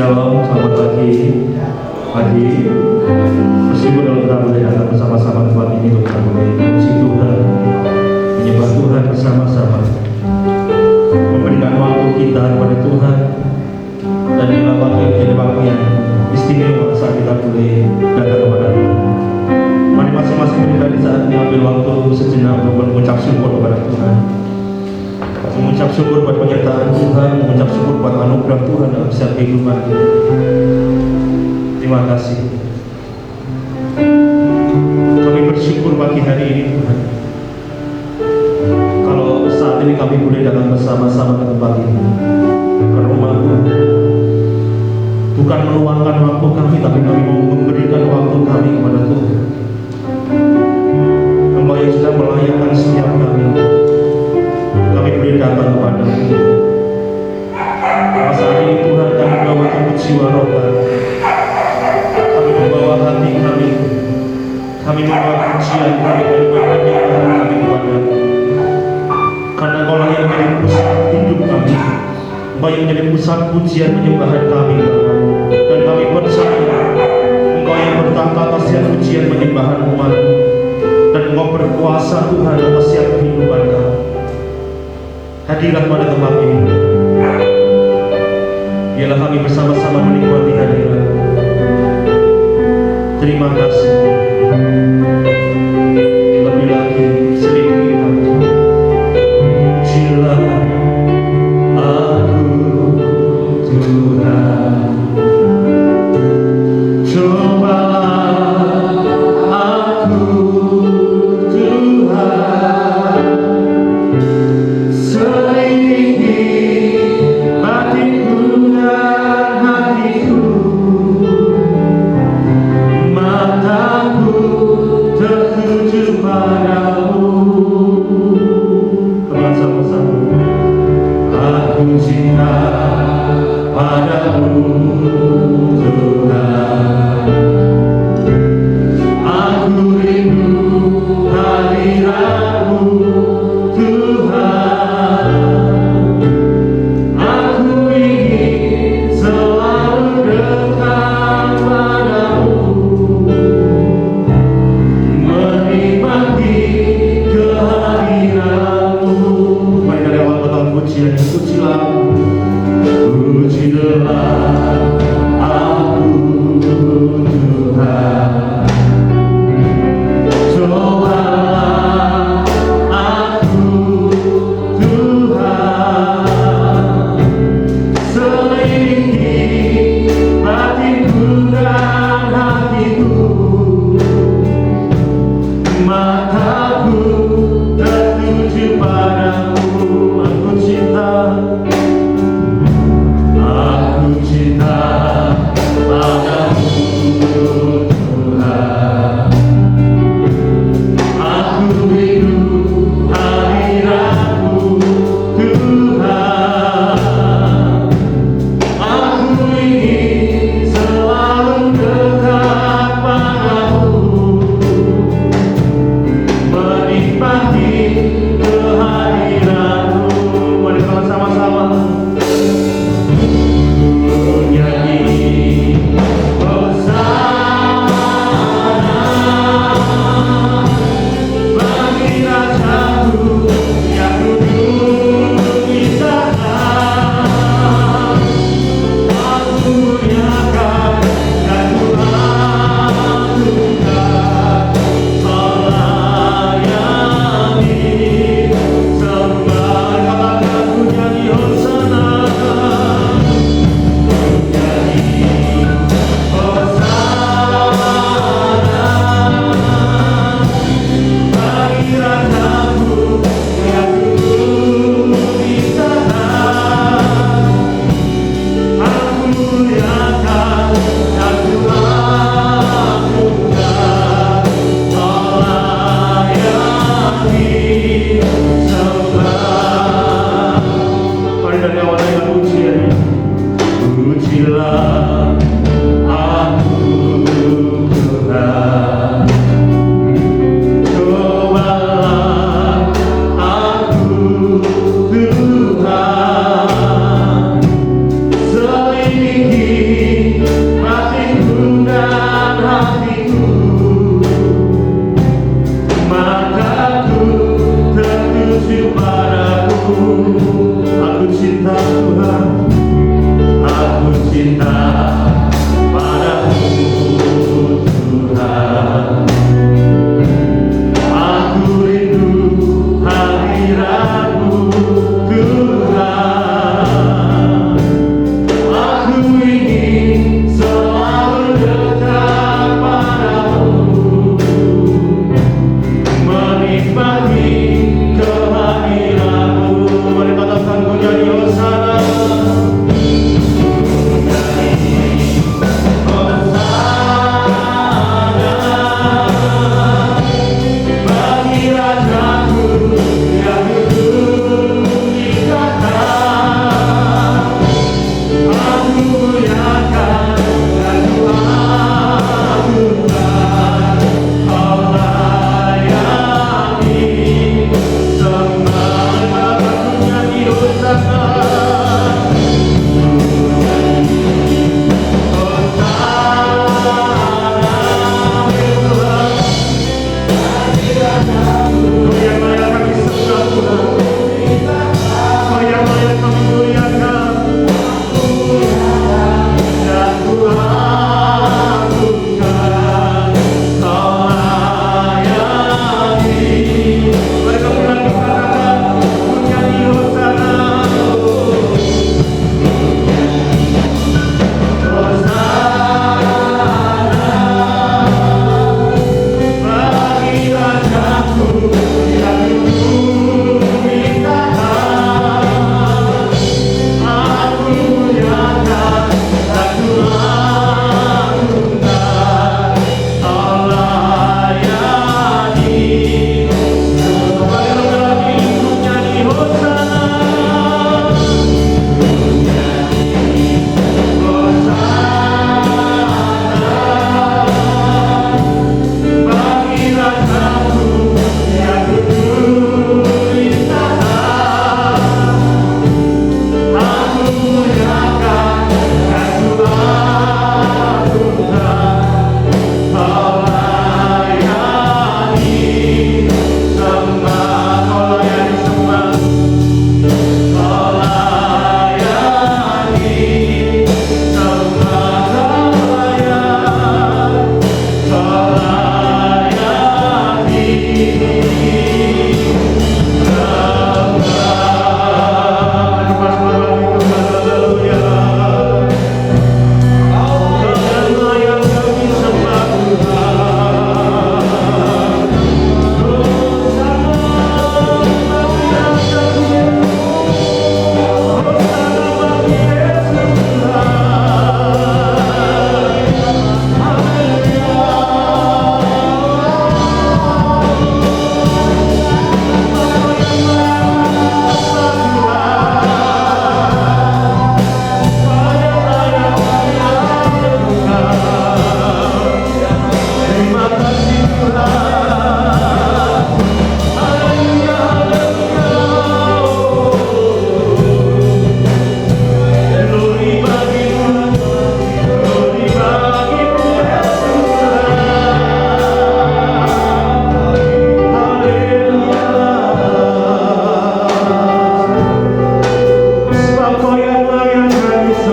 Shalom, selamat pagi. Pagi, bersyukur kalau kita boleh datang bersama-sama tempat ini untuk kita boleh memuji Tuhan, menyembah Tuhan bersama-sama, memberikan waktu kita kepada Tuhan, dan inilah waktu yang menjadi waktu yang istimewa saat kita boleh datang kepada Tuhan. Mari masing-masing pribadi saat ini ambil waktu sejenak untuk mengucap syukur kepada Tuhan, mengucap syukur buat penyertaan Tuhan, mengucap syukur buat anugerah Tuhan dalam setiap kehidupan kita. Terima kasih. Kami bersyukur pagi hari ini Tuhan, kalau saat ini kami boleh datang bersama-sama ke tempat ini, ke rumah-Mu. Bukan meluangkan waktu kami, tapi kami mau memberikan waktu kami kepada Tuhan. Engkau yang sudah melayani setiap kami boleh datang kepada-Mu. Saat ini Tuhan, kami membawa jiwa rohani, kami membawa hati kami membawa pujian kami penyembahan kami kepada-Mu. Karena Engkau yang menjadi pusat hidup kami, Engkau yang menjadi pusat pujian penyembahan kami, dan kami percaya Engkau yang bertahta atas setiap pujian penyembahan umat-Mu, dan Engkau berkuasa Tuhan atas setiap kehidupan kami. Hadirlah pada tempat ini. Biarlah kami bersama-sama menikmati hadirat. Terima kasih. Lebih lagi selidiki hati. Pujilah aku Tuhan. Cobalah aku Tuhan. Selidiki batinku dan hatiku. Mataku tertuju padamu. Kembali sama-sama. Aku cinta padamu Tuhan. Aku rindu hadirat-Mu Tuhan. Aku ingin selalu dekat padamu, menikmati kehadiran-Mu. Mari dari awal betul pujian, pujilah aku Tuhan. Cobalah aku Tuhan. Selidiki batinku dan hatiku. Mataku tertuju padamu. Aku cinta padamu Tuhan. Aku rindu hadirat-Mu Tuhan. Aku ingin selalu dekat padamu, menikmati kehadiran-Mu. Mari sama-sama nyanyi.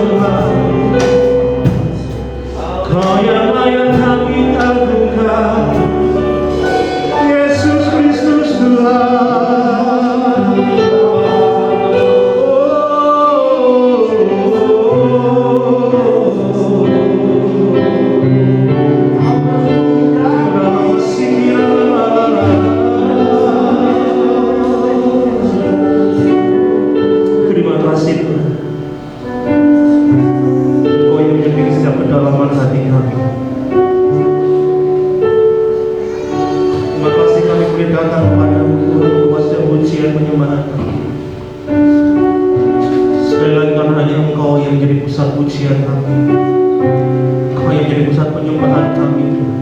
sembah, Kau yang layak kami agungkan, Yesus Kristus Tuhan. Terima kasih Tuhan. Engkau yang menjadi setiap kedalaman hati kami. Terima kasih kami boleh datang kepadamu Tuhan, kuasa pujian penyembahan kami. Sekali lagi karena hanya Engkau yang menjadi pusat pujian kami, Engkau yang menjadi pusat penyembahan kami Tuhan.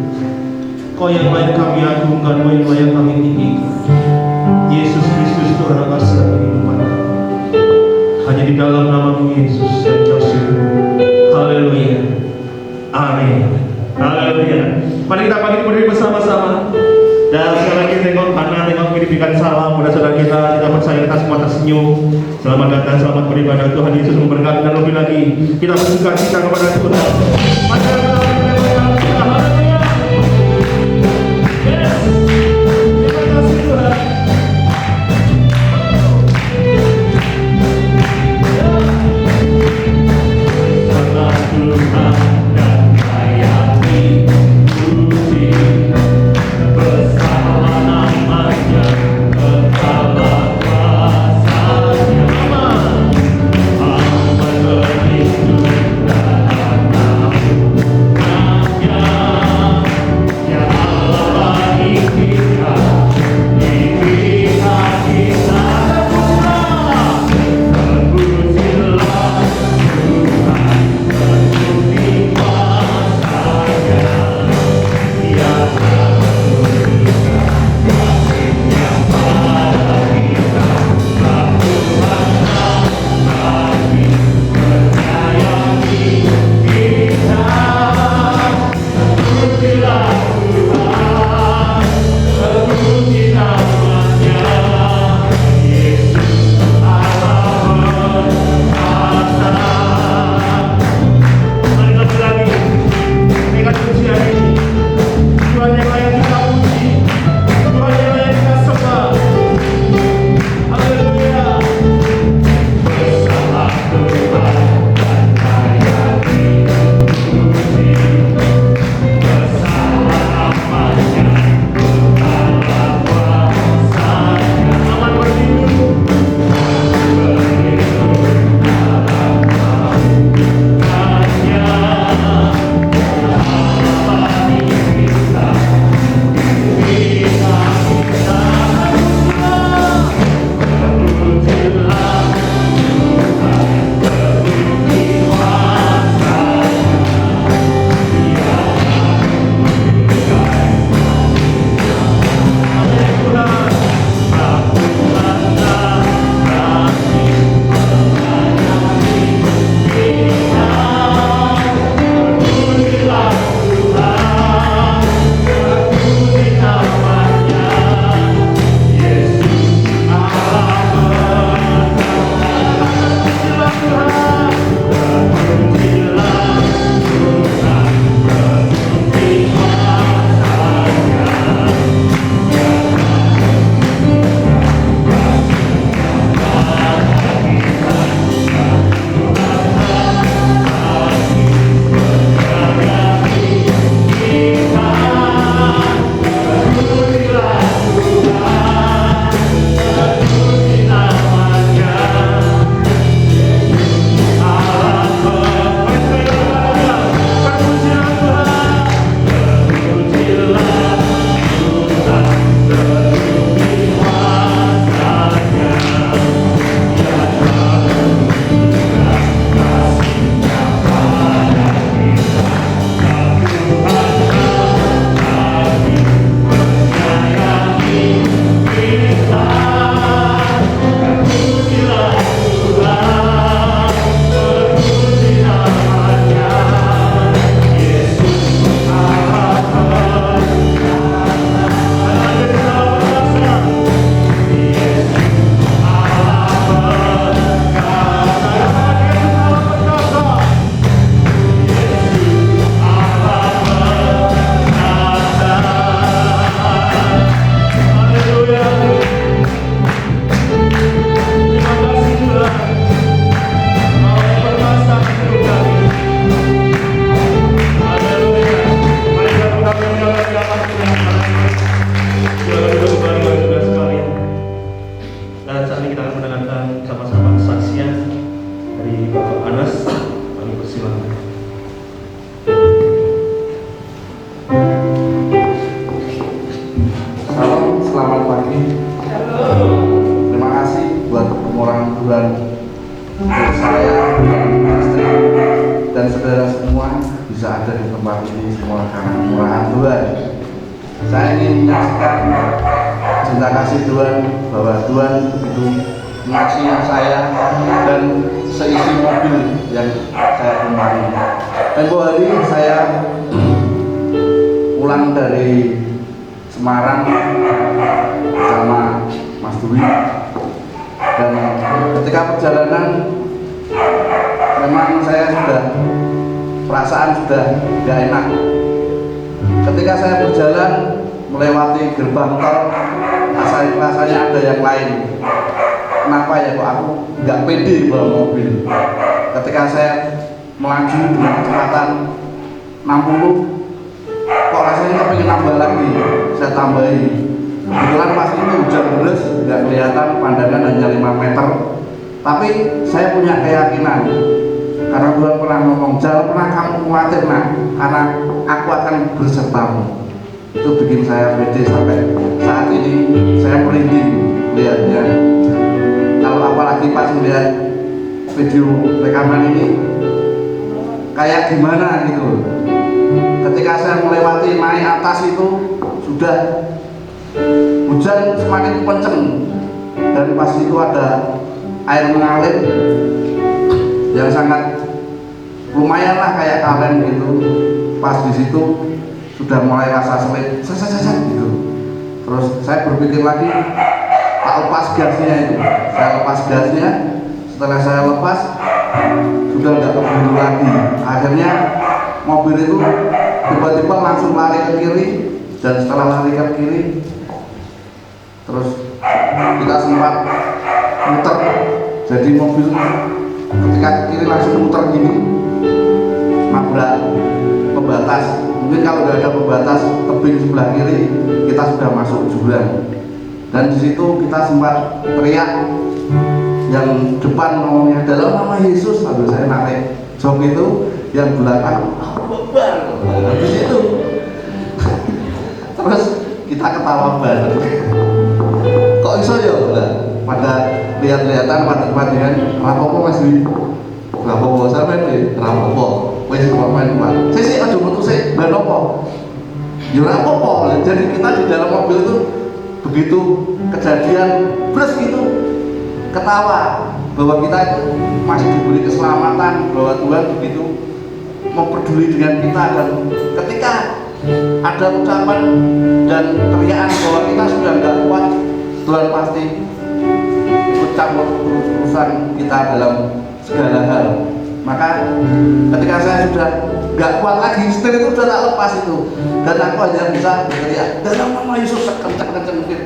Engkau yang layak kami agungkan, Engkau yang layak kami tinggikan. Yesus Kristus Tuhan asa kehidupan kami. Hanya di dalam nama-Mu Yesus dan bersyukur. Haleluya. Amin. Haleluya. Mari kita bangkit berdiri bersama-sama. Dan sekali lagi tengok kanan, tengok kiri, berikan salam kepada saudara kita. Kita percaya kita semua tersenyum. Selamat datang, selamat beribadah. Tuhan Yesus memberkati dan lebih lagi kita bersuka cita kepada Tuhan. Mari kita berdoa. Haleluya. Yes. Terima kasih Tuhan. Tuhan dan hayati puji bersama namanya, betapa kuasanya. Hamba beristu dan kemurahan Tuhan. Saya ingin menyaksikan cinta kasih Tuhan, bahwa Tuhan begitu mengasihi saya dan seisi mobil yang saya tumpangi. Tempo hari saya pulang dari Semarang bersama Mas Dwi, dan ketika perjalanan memang saya perasaan sudah gak enak. Ketika saya berjalan melewati gerbang tol, rasanya ada yang lain. Kenapa ya kok aku nggak pede bawa mobil? Ketika saya melaju dengan kecepatan 60, kok rasanya pengen nambah lagi, saya tambahi. Kebetulan pas itu hujan deras, nggak kelihatan, pandangan hanya 5 meter. Tapi saya punya keyakinan, karena Tuhan pernah ngomong, jangan pernah kamu khawatir nak, karena aku akan bersertamu. Itu bikin saya pede sampai saat ini. Saya merinding lihatnya. Kalau apalagi pas melihat video rekaman ini, kayak gimana gitu. Ketika saya melewati naik atas itu, sudah hujan semakin kenceng, dan pas itu ada air mengalir yang sangat lumayan lah kayak kalen gitu. Pas di situ sudah mulai rasa selip, gitu. Terus saya berpikir lagi, tak lepas gasnya itu. Saya lepas gasnya, setelah saya lepas sudah nggak keburu lagi. Akhirnya mobil itu tiba-tiba langsung lari ke kiri, dan setelah lari ke kiri, terus kita sempat muter. Jadi mobil ketika ke kiri langsung muter gini, nabrak pembatas. Mungkin kalau nggak ada pembatas tebing sebelah kiri, kita sudah masuk jurang. Dan di situ kita sempat teriak, yang depan ngomongnya dalam nama Yesus, sambil saya narik jok itu, yang belakang habis itu terus kita ketawa bareng. Kok iso ya? Pada lihat-lihatan, pada dengan rapopo Mas Dwi, rapopo sampe deh, rapopo wis kok main kuat. Sisi aja metu sik, ben opo? Ya ora apa-apa. Jadi kita di dalam mobil itu begitu kejadian terus gitu ketawa bahwa kita itu masih diberi keselamatan, bahwa Tuhan begitu memperduli dengan kita. Dan ketika ada ucapan dan teriakan bahwa kita sudah nggak kuat, Tuhan pasti ikut campur urusan kita dalam segala hal. Maka ketika saya sudah nggak kuat lagi, setir itu sudah tak lepas itu, dan aku hanya bisa berteriak dalam nama Yesus sekencang-kencang mungkin.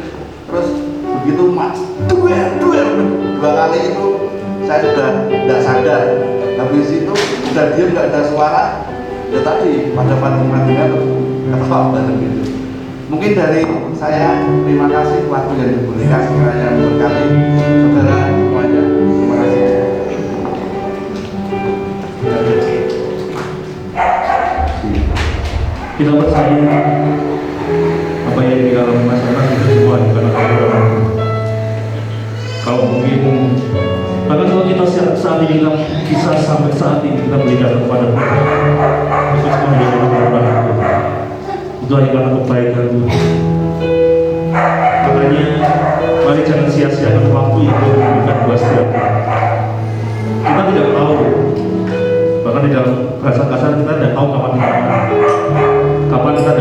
Terus begitu mas duel 2 kali itu saya sudah tidak sadar. Habis itu sudah diam, nggak ada suara. Ya tadi pada pandangan ketawa bareng gitu. Mungkin dari saya, terima kasih waktu yang diberikan, sekiranya berkali saudara semuanya. Terima kasih. Kita percaya apa yang dialami masyarakat itu semua bukan orang. Kalau mungkin bahkan kalau kita saat ini bisa sampai saat ini kita berikan kepada Tuhan, itu semua menjadi pengorbanan Tuhan. Itu hanya karena kebaikan Tuhan. Makanya mari jangan sia-siakan waktu yang Tuhan berikan buat setiap kita. Kita tidak tahu, bahkan di dalam bahasa kasar kita tidak tahu kapan kita mati. Kapan kita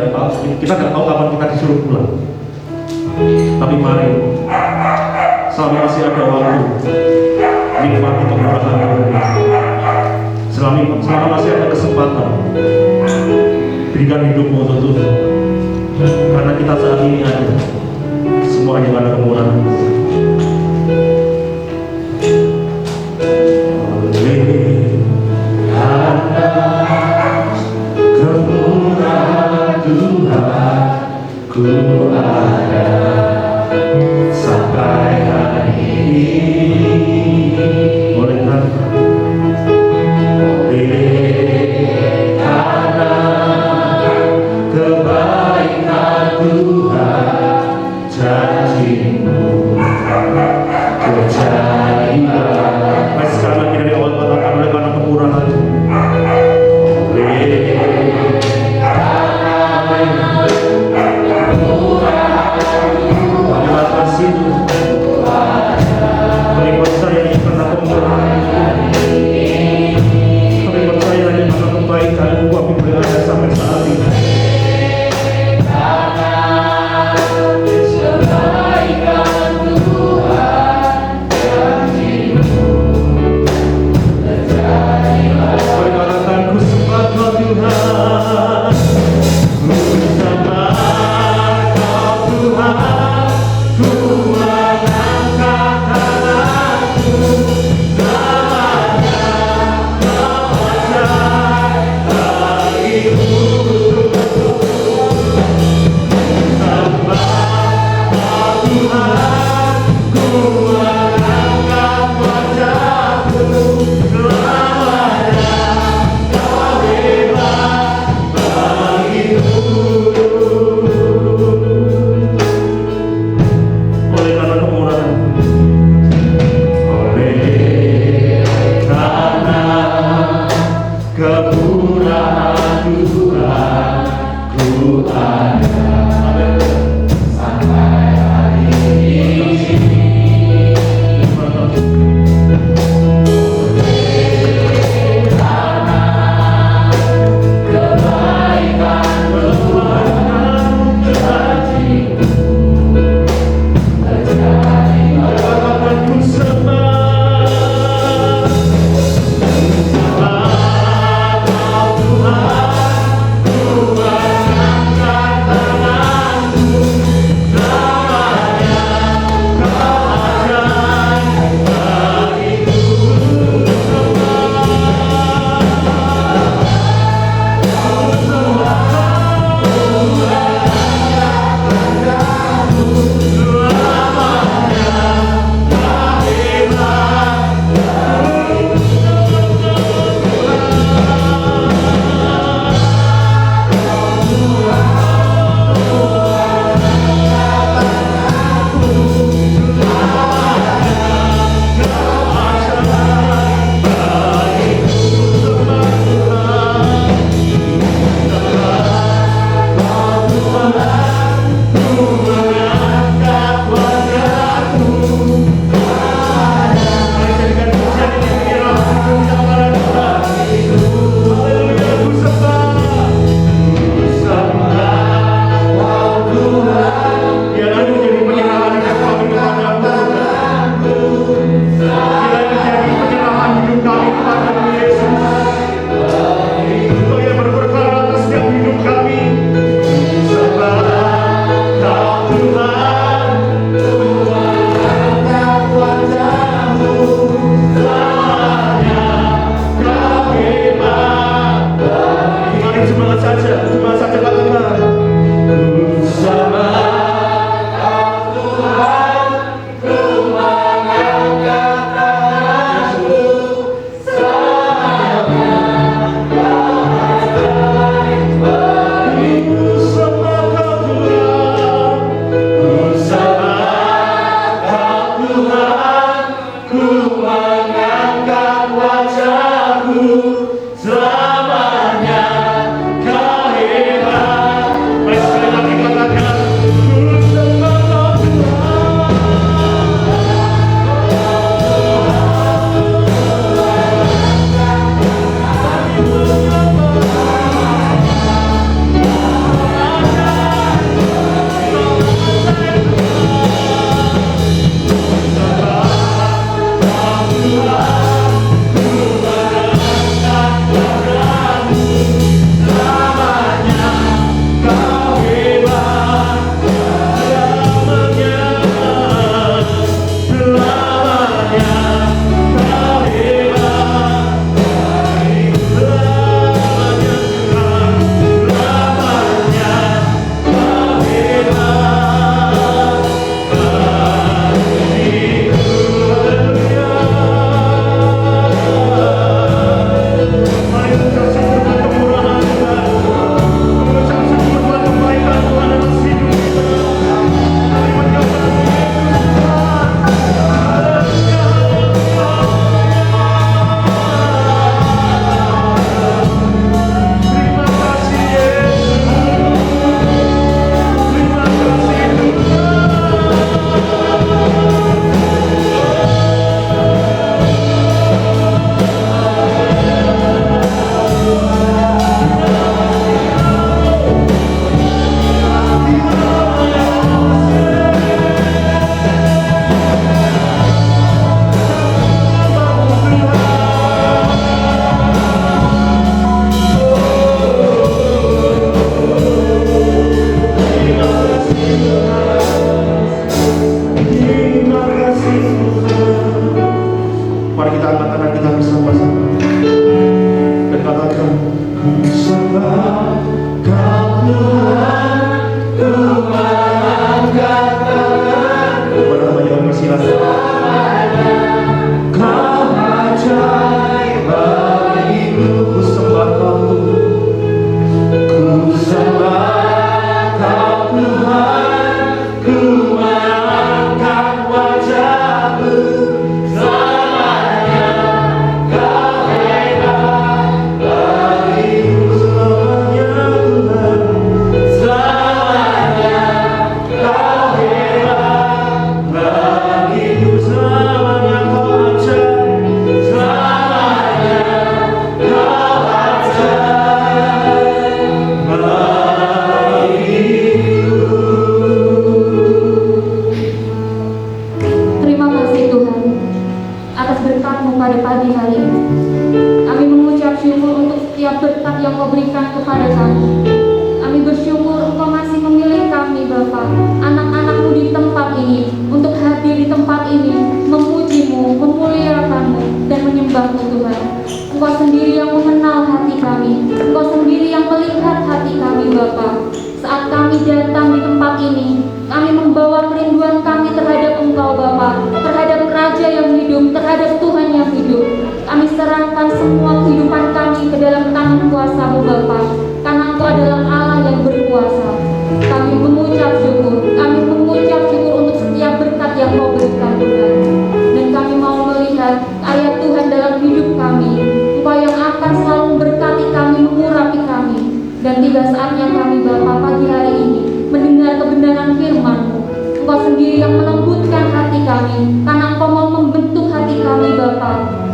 tidak tahu kapan kita disuruh pulang. Tapi mari selama masih ada waktu, nikmati kemurahan Tuhan. Selama masih ada kesempatan, berikan hidupmu untuk Tuhan. Karena kita saat ini ada semuanya karena kemurahan. Ku ada sampai hari ini. Boleh karena kebaikan Tuhan, janji-Mu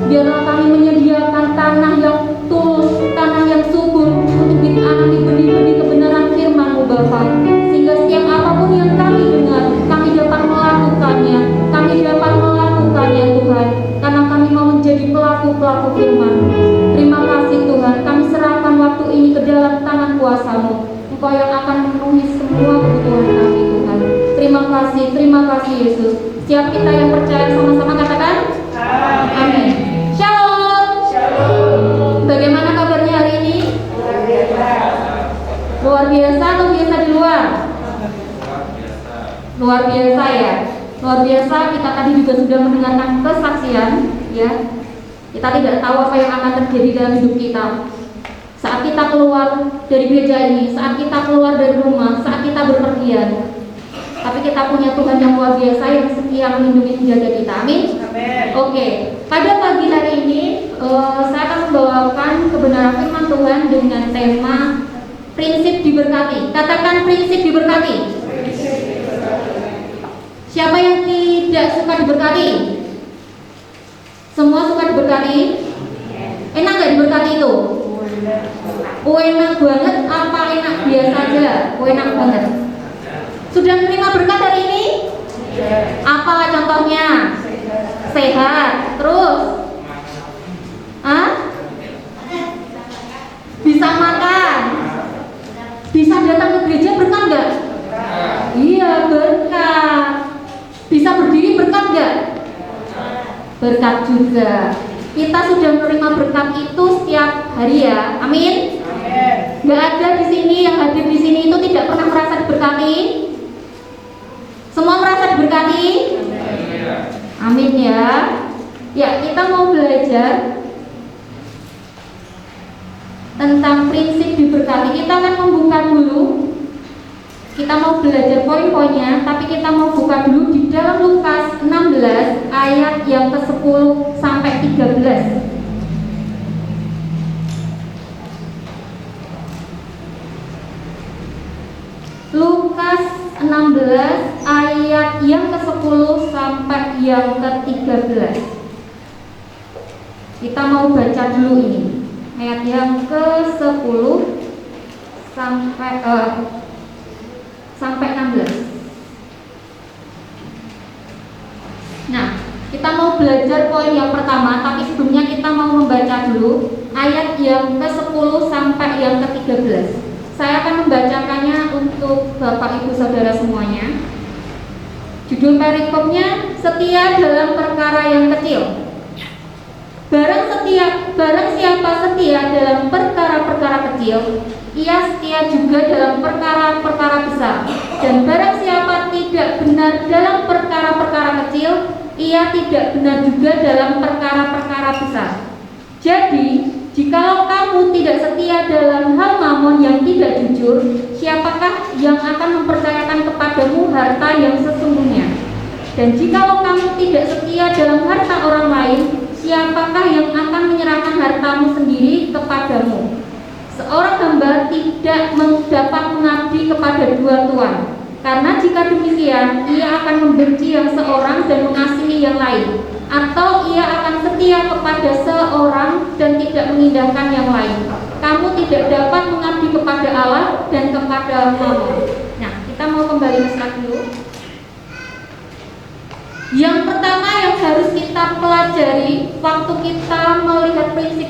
Biarlah kami menyediakan tanah yang tulus Yesus. Siap kita yang percaya sama-sama katakan? Amin. Shalom. Bagaimana kabarnya hari ini? Luar biasa atau biasa di luar? Luar biasa ya. Luar biasa, kita tadi juga sudah mendengarkan kesaksian ya. Kita tidak tahu apa yang akan terjadi dalam hidup kita saat kita keluar dari gereja ini, saat kita keluar dari rumah, saat kita berpergian. Tapi kita punya Tuhan yang luar biasa yang setia melindungi menjaga kita. Amin. Oke, pada pagi hari ini saya akan membawakan kebenaran firman Tuhan dengan tema prinsip diberkati. Katakan prinsip diberkati. Siapa yang tidak suka diberkati? Semua suka diberkati? Enak gak diberkati itu? Enak banget apa enak biasa aja? Enak banget. Sudah menerima berkat hari ini? Apa contohnya? Sehat. Terus? Bisa makan? Bisa datang ke gereja berkat gak? Iya, berkat. Bisa berdiri berkat gak? Berkat juga. Kita sudah menerima berkat itu setiap hari ya. Amin. Gak ada di sini yang hadir di sini itu tidak pernah merasa diberkati. Semua merasa diberkati. Amin ya. Ya, kita mau belajar tentang prinsip diberkati. Kita akan membuka dulu. Kita mau belajar poin-poinnya, tapi kita mau buka dulu di dalam Lukas 16 ayat yang ke-10 sampai 13. Lukas 16 ayat yang ke-10 sampai yang ke-13. Kita mau baca dulu ini. Ayat yang ke-10 sampai 16. Nah, kita mau belajar poin yang pertama, tapi sebelumnya kita mau membaca dulu ayat yang ke-10 sampai yang ke-13. Saya akan membacakannya untuk Bapak Ibu Saudara semuanya. Judul perikopnya setia dalam perkara yang kecil. Barang siapa setia dalam perkara-perkara kecil, ia setia juga dalam perkara-perkara besar. Dan barang siapa tidak benar dalam perkara-perkara kecil, ia tidak benar juga dalam perkara-perkara besar. Jadi, jikalau kamu tidak setia dalam hal mamon yang tidak jujur, siapakah yang akan mempercayakan kepadamu harta yang sesungguhnya? Dan jikalau kamu tidak setia dalam harta orang lain, siapakah yang akan menyerahkan hartamu sendiri kepadamu? Seorang hamba tidak dapat mengabdi kepada dua tuan, karena jika demikian ia akan membenci yang seorang dan mengasihi yang lain, atau ia akan setia kepada seorang dan tidak mengindahkan yang lain. Kamu tidak dapat mengabdi kepada Allah dan kepada Mammon. Nah, kita mau kembali ke slide dulu. Yang pertama yang harus kita pelajari waktu kita melihat prinsip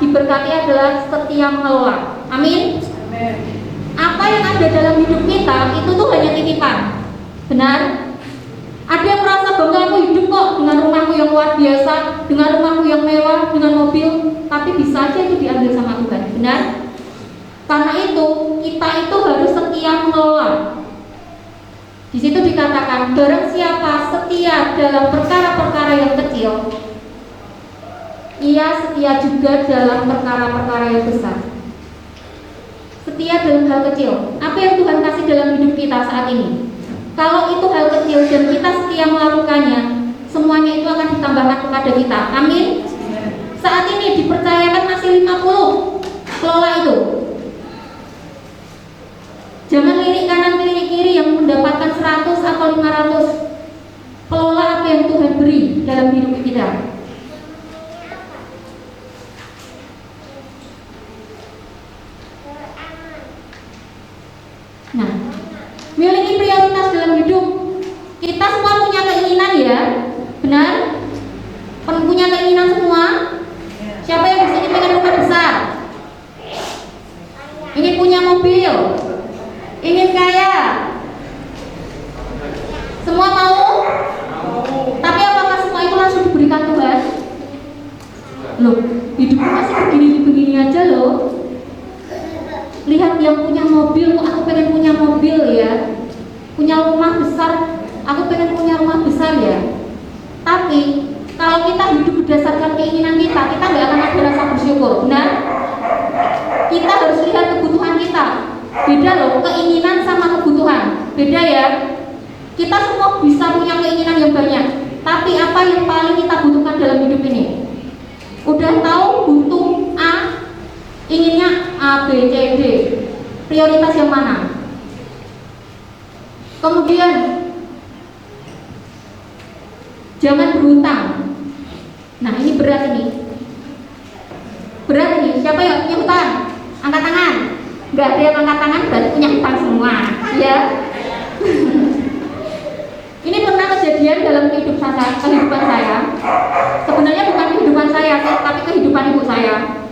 diberkati adalah setia mengelola. Amin. Apa yang ada dalam hidup kita itu tuh hanya titipan. Benar? Ada yang merasa bangga, aku hidup kok dengan rumahku yang luar biasa, dengan rumahku yang mewah, dengan mobil, tapi bisa aja itu diambil sama Tuhan. Benar? Karena itu kita itu harus setia mengelola. Di situ dikatakan, barang siapa setia dalam perkara-perkara yang kecil, ia setia juga dalam perkara-perkara yang besar. Setia dalam hal kecil. Apa yang Tuhan kasih dalam hidup kita saat ini? Kalau itu hal kecil dan kita setia melakukannya, semuanya itu akan ditambahkan kepada kita. Amin. Saat ini dipercayakan masih 50. Kelola itu. Jangan lirik kanan, lirik kiri yang mendapatkan 100 atau 500. Kelola apa yang Tuhan beri dalam hidup kita. Nah, miliki prioritas dalam hidup. Kita semua punya keinginan ya, benar? Punya keinginan semua. Siapa yang di sini pengen rumah besar? Ingin punya mobil? Ingin kaya? Semua mau? yang punya mobil, kok aku pengen punya mobil ya, punya rumah besar, aku pengen punya rumah besar ya. Tapi kalau kita hidup berdasarkan keinginan kita nggak akan ada rasa bersyukur, benar? Kita harus lihat kebutuhan kita. Beda loh, keinginan sama kebutuhan, beda ya. Kita semua bisa punya keinginan yang banyak, tapi apa yang paling kita butuhkan dalam hidup ini? Udah tahu butuh A, inginnya A, B, C, D. Prioritas yang mana? Kemudian jangan berhutang. Nah ini berat ini. Berat ini. Siapa yang punya hutang? Angkat tangan. Nggak ada yang angkat tangan, berarti punya hutang semua, ya. Ini pernah kejadian dalam kehidupan saya. Sebenarnya bukan kehidupan saya, tapi kehidupan ibu saya.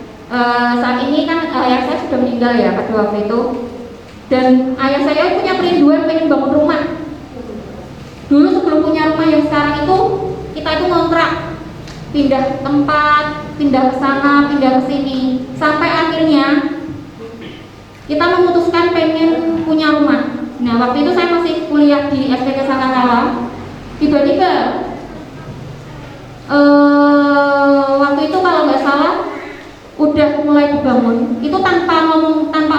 Saat ini kan ayah saya sudah meninggal ya pada waktu itu. Dan ayah saya punya kerinduan pengen bangun rumah. Dulu sebelum punya rumah yang sekarang itu, kita itu ngontrak, pindah tempat, pindah ke sana, pindah ke sini, sampai akhirnya kita memutuskan pengen punya rumah. Nah waktu itu saya masih kuliah di SPK Sangkakala. Tiba-tiba waktu itu kalau nggak salah udah mulai dibangun. Itu tanpa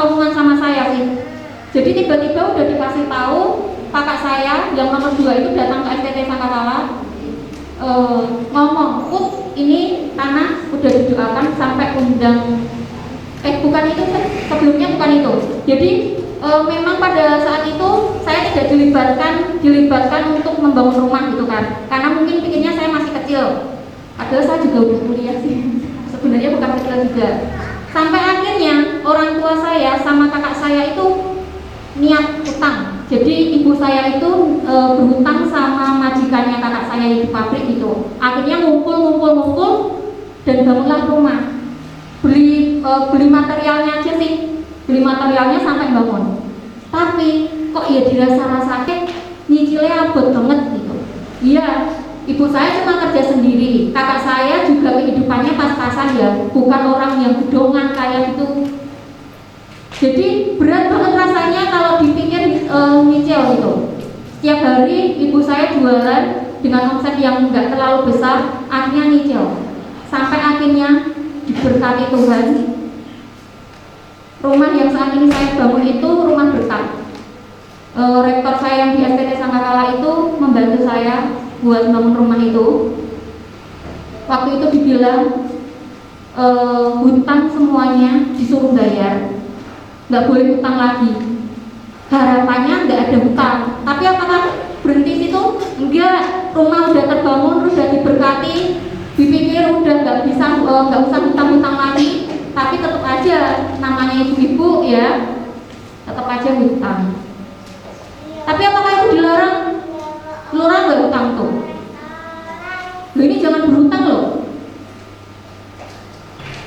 omongan sama saya sih. Jadi tiba-tiba udah dikasih tahu kakak saya yang nomor 2 itu datang ke SPK Sangkakala, ngomong, "Put, ini tanah udah didoakan sampai undang." Bukan itu, sebelumnya bukan itu. Jadi memang pada saat itu saya tidak dilibatkan untuk membangun rumah gitu kan, karena mungkin pikirnya saya masih kecil, padahal saya juga udah kuliah sih. Sebenarnya bukan kecil juga. Sampai akhirnya orang tua saya sama kakak saya itu niat utang. Jadi ibu saya itu berhutang sama majikannya kakak saya di pabrik gitu. Akhirnya ngumpul dan bangunlah rumah. Beli materialnya aja sih, beli materialnya sampai bangun. Tapi kok ya dirasa nyicilnya abot banget gitu. Iya, ibu saya cuma kerja sendiri, kakak saya juga kehidupannya pas-pasan ya, bukan orang yang gedongan kayak gitu. Jadi berat banget rasanya kalau dipikir nyicil gitu. Setiap hari ibu saya jualan dengan omset yang nggak terlalu besar, akhirnya nyicil. Sampai akhirnya diberkati Tuhan, rumah yang saat ini saya bangun itu rumah berkat. Rektor saya yang di SPT Sangkakala itu membantu saya buat bangun rumah itu. Waktu itu dibilang hutang semuanya disuruh bayar, nggak boleh hutang lagi. Harapannya nggak ada hutang, tapi apakah berhenti situ? Enggak, rumah udah terbangun, udah diberkati, dipikir udah nggak usah hutang-hutang lagi, tapi tetap aja namanya ibu-ibu ya, tetap aja hutang. Tapi apakah itu dilarang? Dilarang nggak hutang tuh? Loh, ini jangan berhutang loh.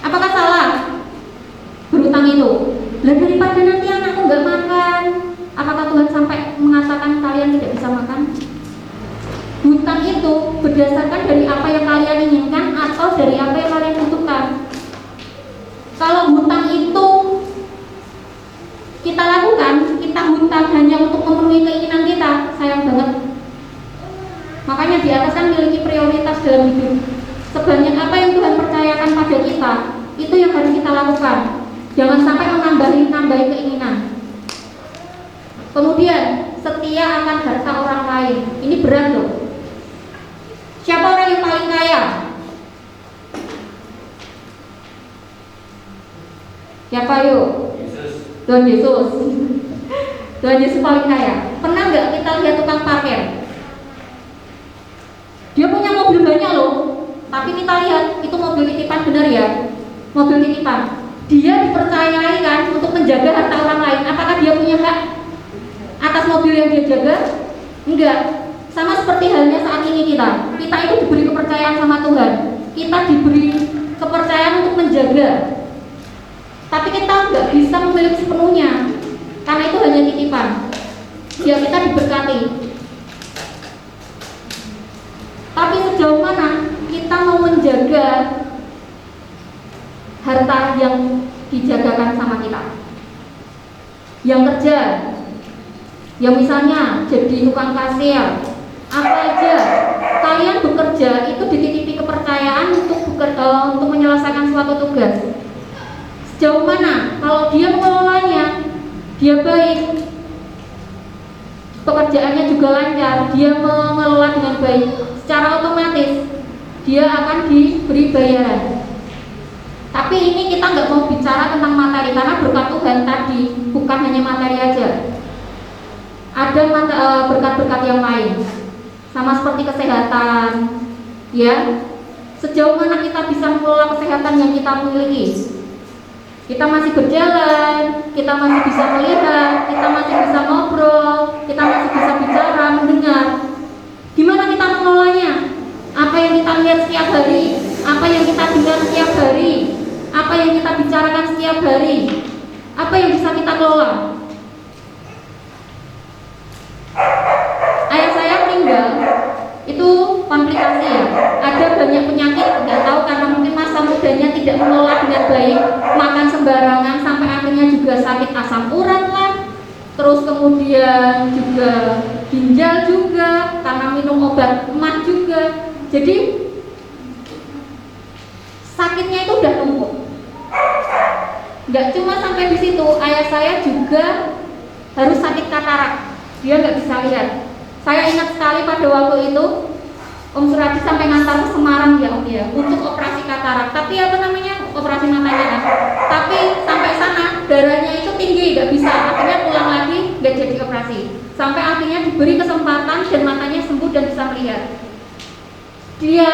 Apakah salah berhutang itu? Lah daripada nanti anakku nggak makan, apakah Tuhan sampai mengatakan kalian tidak bisa makan? Hutang itu berdasarkan dari apa yang kalian inginkan atau dari apa yang kalian butuhkan. Kalau hutang itu kita lakukan, kita hutang hanya untuk memenuhi keinginan kita, sayang banget. Makanya di atas kan memiliki prioritas dalam hidup. Sebanyak apa yang Tuhan percayakan pada kita, itu yang harus kita lakukan. Jangan sampai menambah keinginan. Kemudian setia akan harta orang lain. Ini berat loh. Siapa orang yang paling kaya? Siapa yuk? Tuhan Yesus. Tuhan Yesus paling kaya. Pernah nggak kita lihat tukang parkir? Dia punya mobil banyak loh, tapi kita lihat itu mobil titipan, benar ya? Mobil titipan. Dia dipercayai kan untuk menjaga harta orang lain. Apakah dia punya hak atas mobil yang dia jaga? Enggak. Sama seperti halnya saat ini kita itu diberi kepercayaan sama Tuhan. Kita diberi kepercayaan untuk menjaga. Tapi kita nggak bisa memiliki sepenuhnya, karena itu hanya titipan. Ya kita diberkati. Tapi sejauh mana kita mau menjaga harta yang dijagakan sama kita? yang kerja, yang misalnya jadi tukang kasir, apa aja kalian bekerja itu dititipi kepercayaan untuk menyelesaikan suatu tugas. Sejauh mana kalau dia mengelolanya, dia baik, pekerjaannya juga lancar, dia mengelola dengan baik, secara otomatis dia akan diberi bayaran. Tapi ini kita nggak mau bicara tentang materi, karena berkat Tuhan tadi bukan hanya materi aja, ada berkat-berkat yang lain, sama seperti kesehatan, ya. Sejauh mana kita bisa mengelola kesehatan yang kita miliki? Kita masih berjalan, kita masih bisa melihat, kita masih bisa ngobrol, kita masih bisa bicara, mendengar. Gimana kita mengelolanya? Apa yang kita lihat setiap hari? Apa yang kita dengar setiap hari? Apa yang kita bicarakan setiap hari? Apa yang bisa kita kelola? Ayah saya meninggal, itu komplikasi ya. Ada banyak penyakit, nggak tahu karena mungkin masa mudanya tidak mengelola dengan baik, makan sembarangan sampai akhirnya juga sakit asam urat lah. Terus kemudian juga ginjal juga karena minum obat emat juga. Jadi sakitnya itu udah numpuk. Nggak cuma sampai di situ, ayah saya juga harus sakit katarak. Dia nggak bisa lihat. Saya ingat sekali pada waktu itu Om Suradi sampai ngantar ke Semarang ya Om ya, untuk operasi katarak. Tapi apa namanya, operasi matanya kan. Tapi sampai sana darahnya itu tinggi, nggak bisa. Akhirnya pulang lagi, nggak jadi operasi. Sampai akhirnya diberi kesempatan dan matanya sembuh dan bisa melihat. Dia,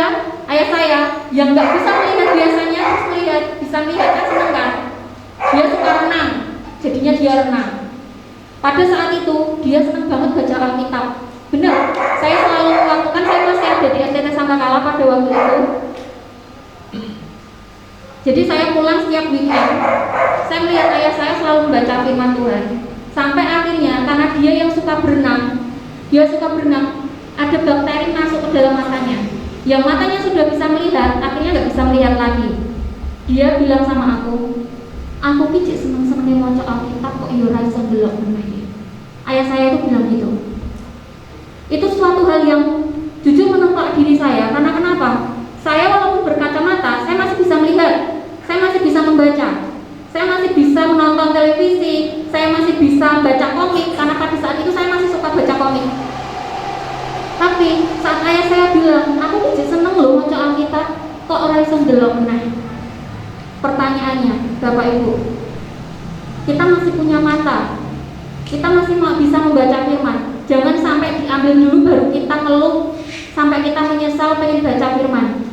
ayah saya, yang nggak bisa melihat biasanya harus melihat, bisa melihat kan, seneng kan. Dia suka renang, jadinya dia renang. Pada saat itu dia senang banget baca Alkitab. Benar, saya selalu melakukan, saya masih ada di SDT Sangkakala pada waktu itu. Jadi saya pulang setiap weekend, saya melihat ayah saya selalu membaca firman Tuhan. Sampai akhirnya karena dia yang suka berenang, ada bakteri masuk ke dalam matanya. Yang matanya sudah bisa melihat, akhirnya nggak bisa melihat lagi. Dia bilang sama aku pijik seneng-seneng maca Alkitab kok yo ora iso ndelok meneh. Ayah saya itu bilang gitu. Itu suatu hal yang jujur menempa diri saya, karena kenapa? Saya walaupun berkacamata, saya masih bisa melihat, saya masih bisa membaca, saya masih bisa menonton televisi, saya masih bisa baca komik, karena pada saat itu saya masih suka baca komik. Tapi saat ayah saya bilang, aku pijik seneng loh maca Alkitab, kok ora iso ndelok meneh. Pertanyaannya, Bapak Ibu, kita masih punya mata, kita masih bisa membaca firman. Jangan sampai diambil dulu baru kita ngeluh, sampai kita menyesal pengen baca firman.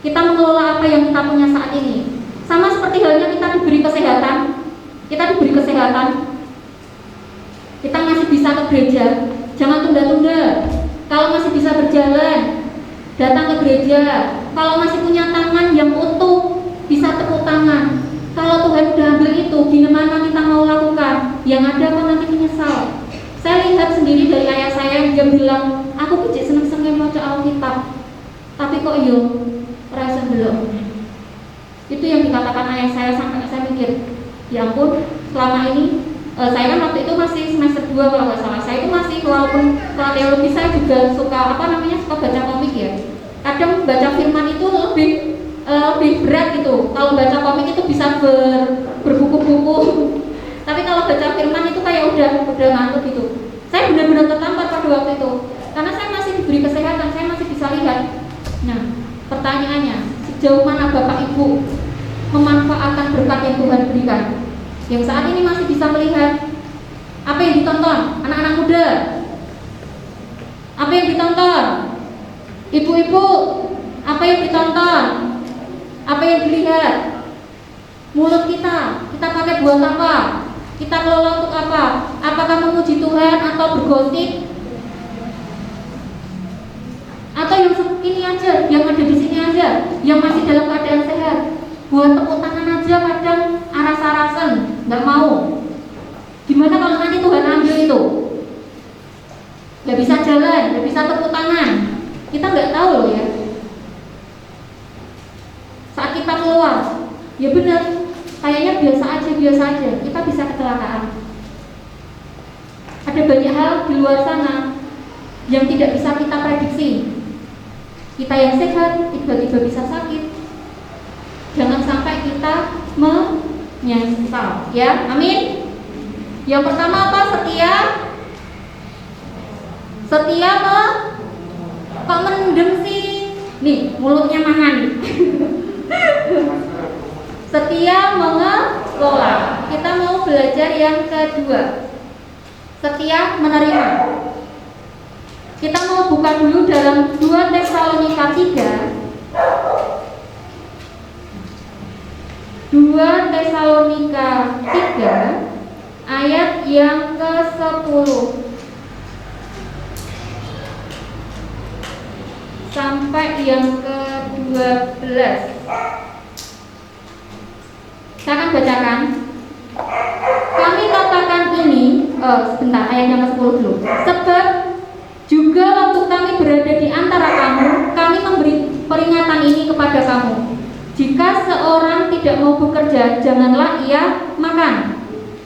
Kita mengelola apa yang kita punya saat ini. Sama seperti halnya kita diberi kesehatan, kita masih bisa ke gereja. Jangan tunda-tunda. Kalau masih bisa berjalan, datang ke gereja. Kalau masih punya tangan yang utuh, bisa tepuk tangan. Kalau Tuhan udah ambil itu, gimana kita mau lakukan? Yang ada apa nanti menyesal. Saya lihat sendiri dari ayah saya yang dia bilang, aku pijik seneng-seneng maca Alkitab, tapi kok yo rasa belum. Itu yang dikatakan ayah saya, sampai saya mikir, ya ampun, selama ini saya kan waktu itu masih semester 2 kalau nggak salah. Saya itu masih, walaupun kalau teologi saya juga suka suka baca komik ya. Kadang baca firman itu lebih berat gitu. Kalau baca komik itu bisa berbuku-buku. Tapi kalau baca firman itu kayak udah ngantuk gitu. Saya benar-benar tertampar pada waktu itu. Karena saya masih diberi kesehatan, saya masih bisa lihat. Nah, pertanyaannya, sejauh mana Bapak Ibu memanfaatkan berkat yang Tuhan berikan? Yang saat ini masih bisa melihat. Apa yang ditonton? Anak-anak muda. Apa yang ditonton? Ibu-ibu, apa yang ditonton? Apa yang dilihat? Mulut kita pakai buat apa? Kita kelola untuk apa? Apakah memuji Tuhan atau bergosip? Atau yang ini aja, yang ada di sini aja, yang masih dalam keadaan sehat, buat tepuk tangan aja kadang aras-arasan, nggak mau. Gimana kalau nanti Tuhan ambil itu? Nggak bisa jalan, nggak bisa tepuk tangan. Kita nggak tahu loh ya. Saat kita keluar, ya benar, kayaknya biasa aja biasa aja, kita bisa kecelakaan. Ada banyak hal di luar sana yang tidak bisa kita prediksi. Kita yang sehat tiba-tiba bisa sakit. Jangan sampai kita menyesal, ya, amin. Yang pertama apa? Setia kok mendem sih? Nih, mulutnya mangan. Setia mengelola. Kita mau belajar yang kedua. Setia menerima. Kita mau buka dulu dalam 2 Tesalonika 3. 2 Tesalonika 3 ayat yang ke-10 sampai yang ke-12. Saya akan bacakan. Kami katakan ini, sebentar, ayat yang ke-10 dulu. Sebab juga waktu kami berada di antara kamu, kami memberi peringatan ini kepada kamu. Jika seorang tidak mau bekerja, janganlah ia makan.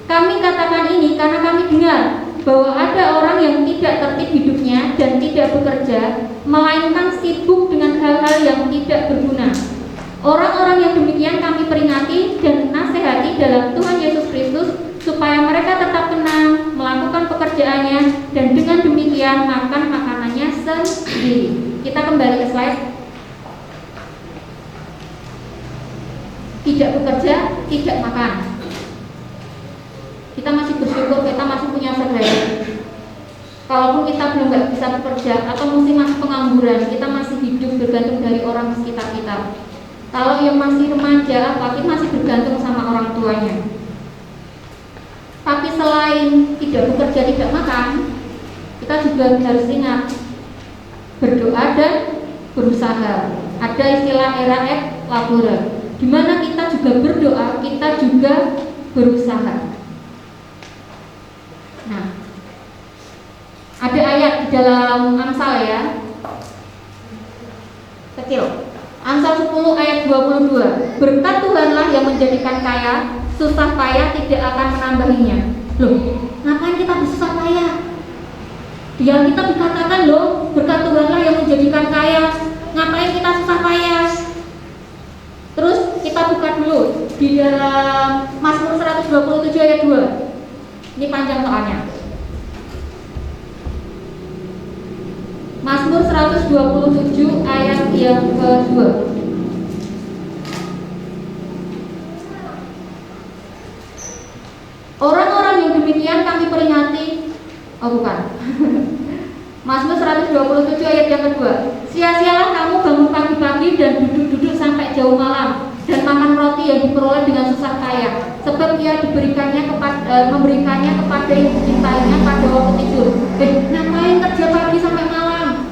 Kami katakan ini karena kami dengar bahwa ada orang yang tidak tertib hidupnya dan tidak bekerja, melainkan sibuk dengan hal-hal yang tidak berguna. Orang-orang yang demikian kami peringati dan nasihati dalam Tuhan Yesus Kristus supaya mereka tetap tenang melakukan pekerjaannya dan dengan demikian makan makanannya sendiri. Kita kembali ke slide. Tidak bekerja, tidak makan. Kita masih bersyukur kita masih punya saudara. Kalaupun kita belum bisa bekerja atau masih pengangguran, kita masih hidup bergantung dari orang sekitar kita. Kalau yang masih remaja, kita masih bergantung sama orang tuanya. Tapi selain tidak bekerja, tidak makan, kita juga harus ingat berdoa dan berusaha. Ada istilah era et labora, di mana kita juga berdoa, kita juga berusaha. Nah, ada ayat di dalam Amsal ya, kecil. Amsal 10 ayat 22. Berkat Tuhanlah yang menjadikan kaya, susah payah tidak akan menambahinya. Loh, ngapain kita bersusah payah? Yang kita dikatakan loh, berkat Tuhanlah yang menjadikan kaya, ngapain kita susah payah? Terus kita buka dulu di dalam Mazmur 127 ayat 2. Ini panjang soalnya. Mazmur 127 ayat yang ke-2. Orang-orang yang demikian kami peringati. Oh bukan. Mazmur 127 ayat yang kedua. Sia-sialah kamu bangun pagi-pagi dan duduk-duduk sampai jauh malam dan makan roti yang diperoleh dengan susah payah, sebab ia memberikannya kepada yang dicintainya pada waktu tidur. Ngapain kerja pagi sampai malam?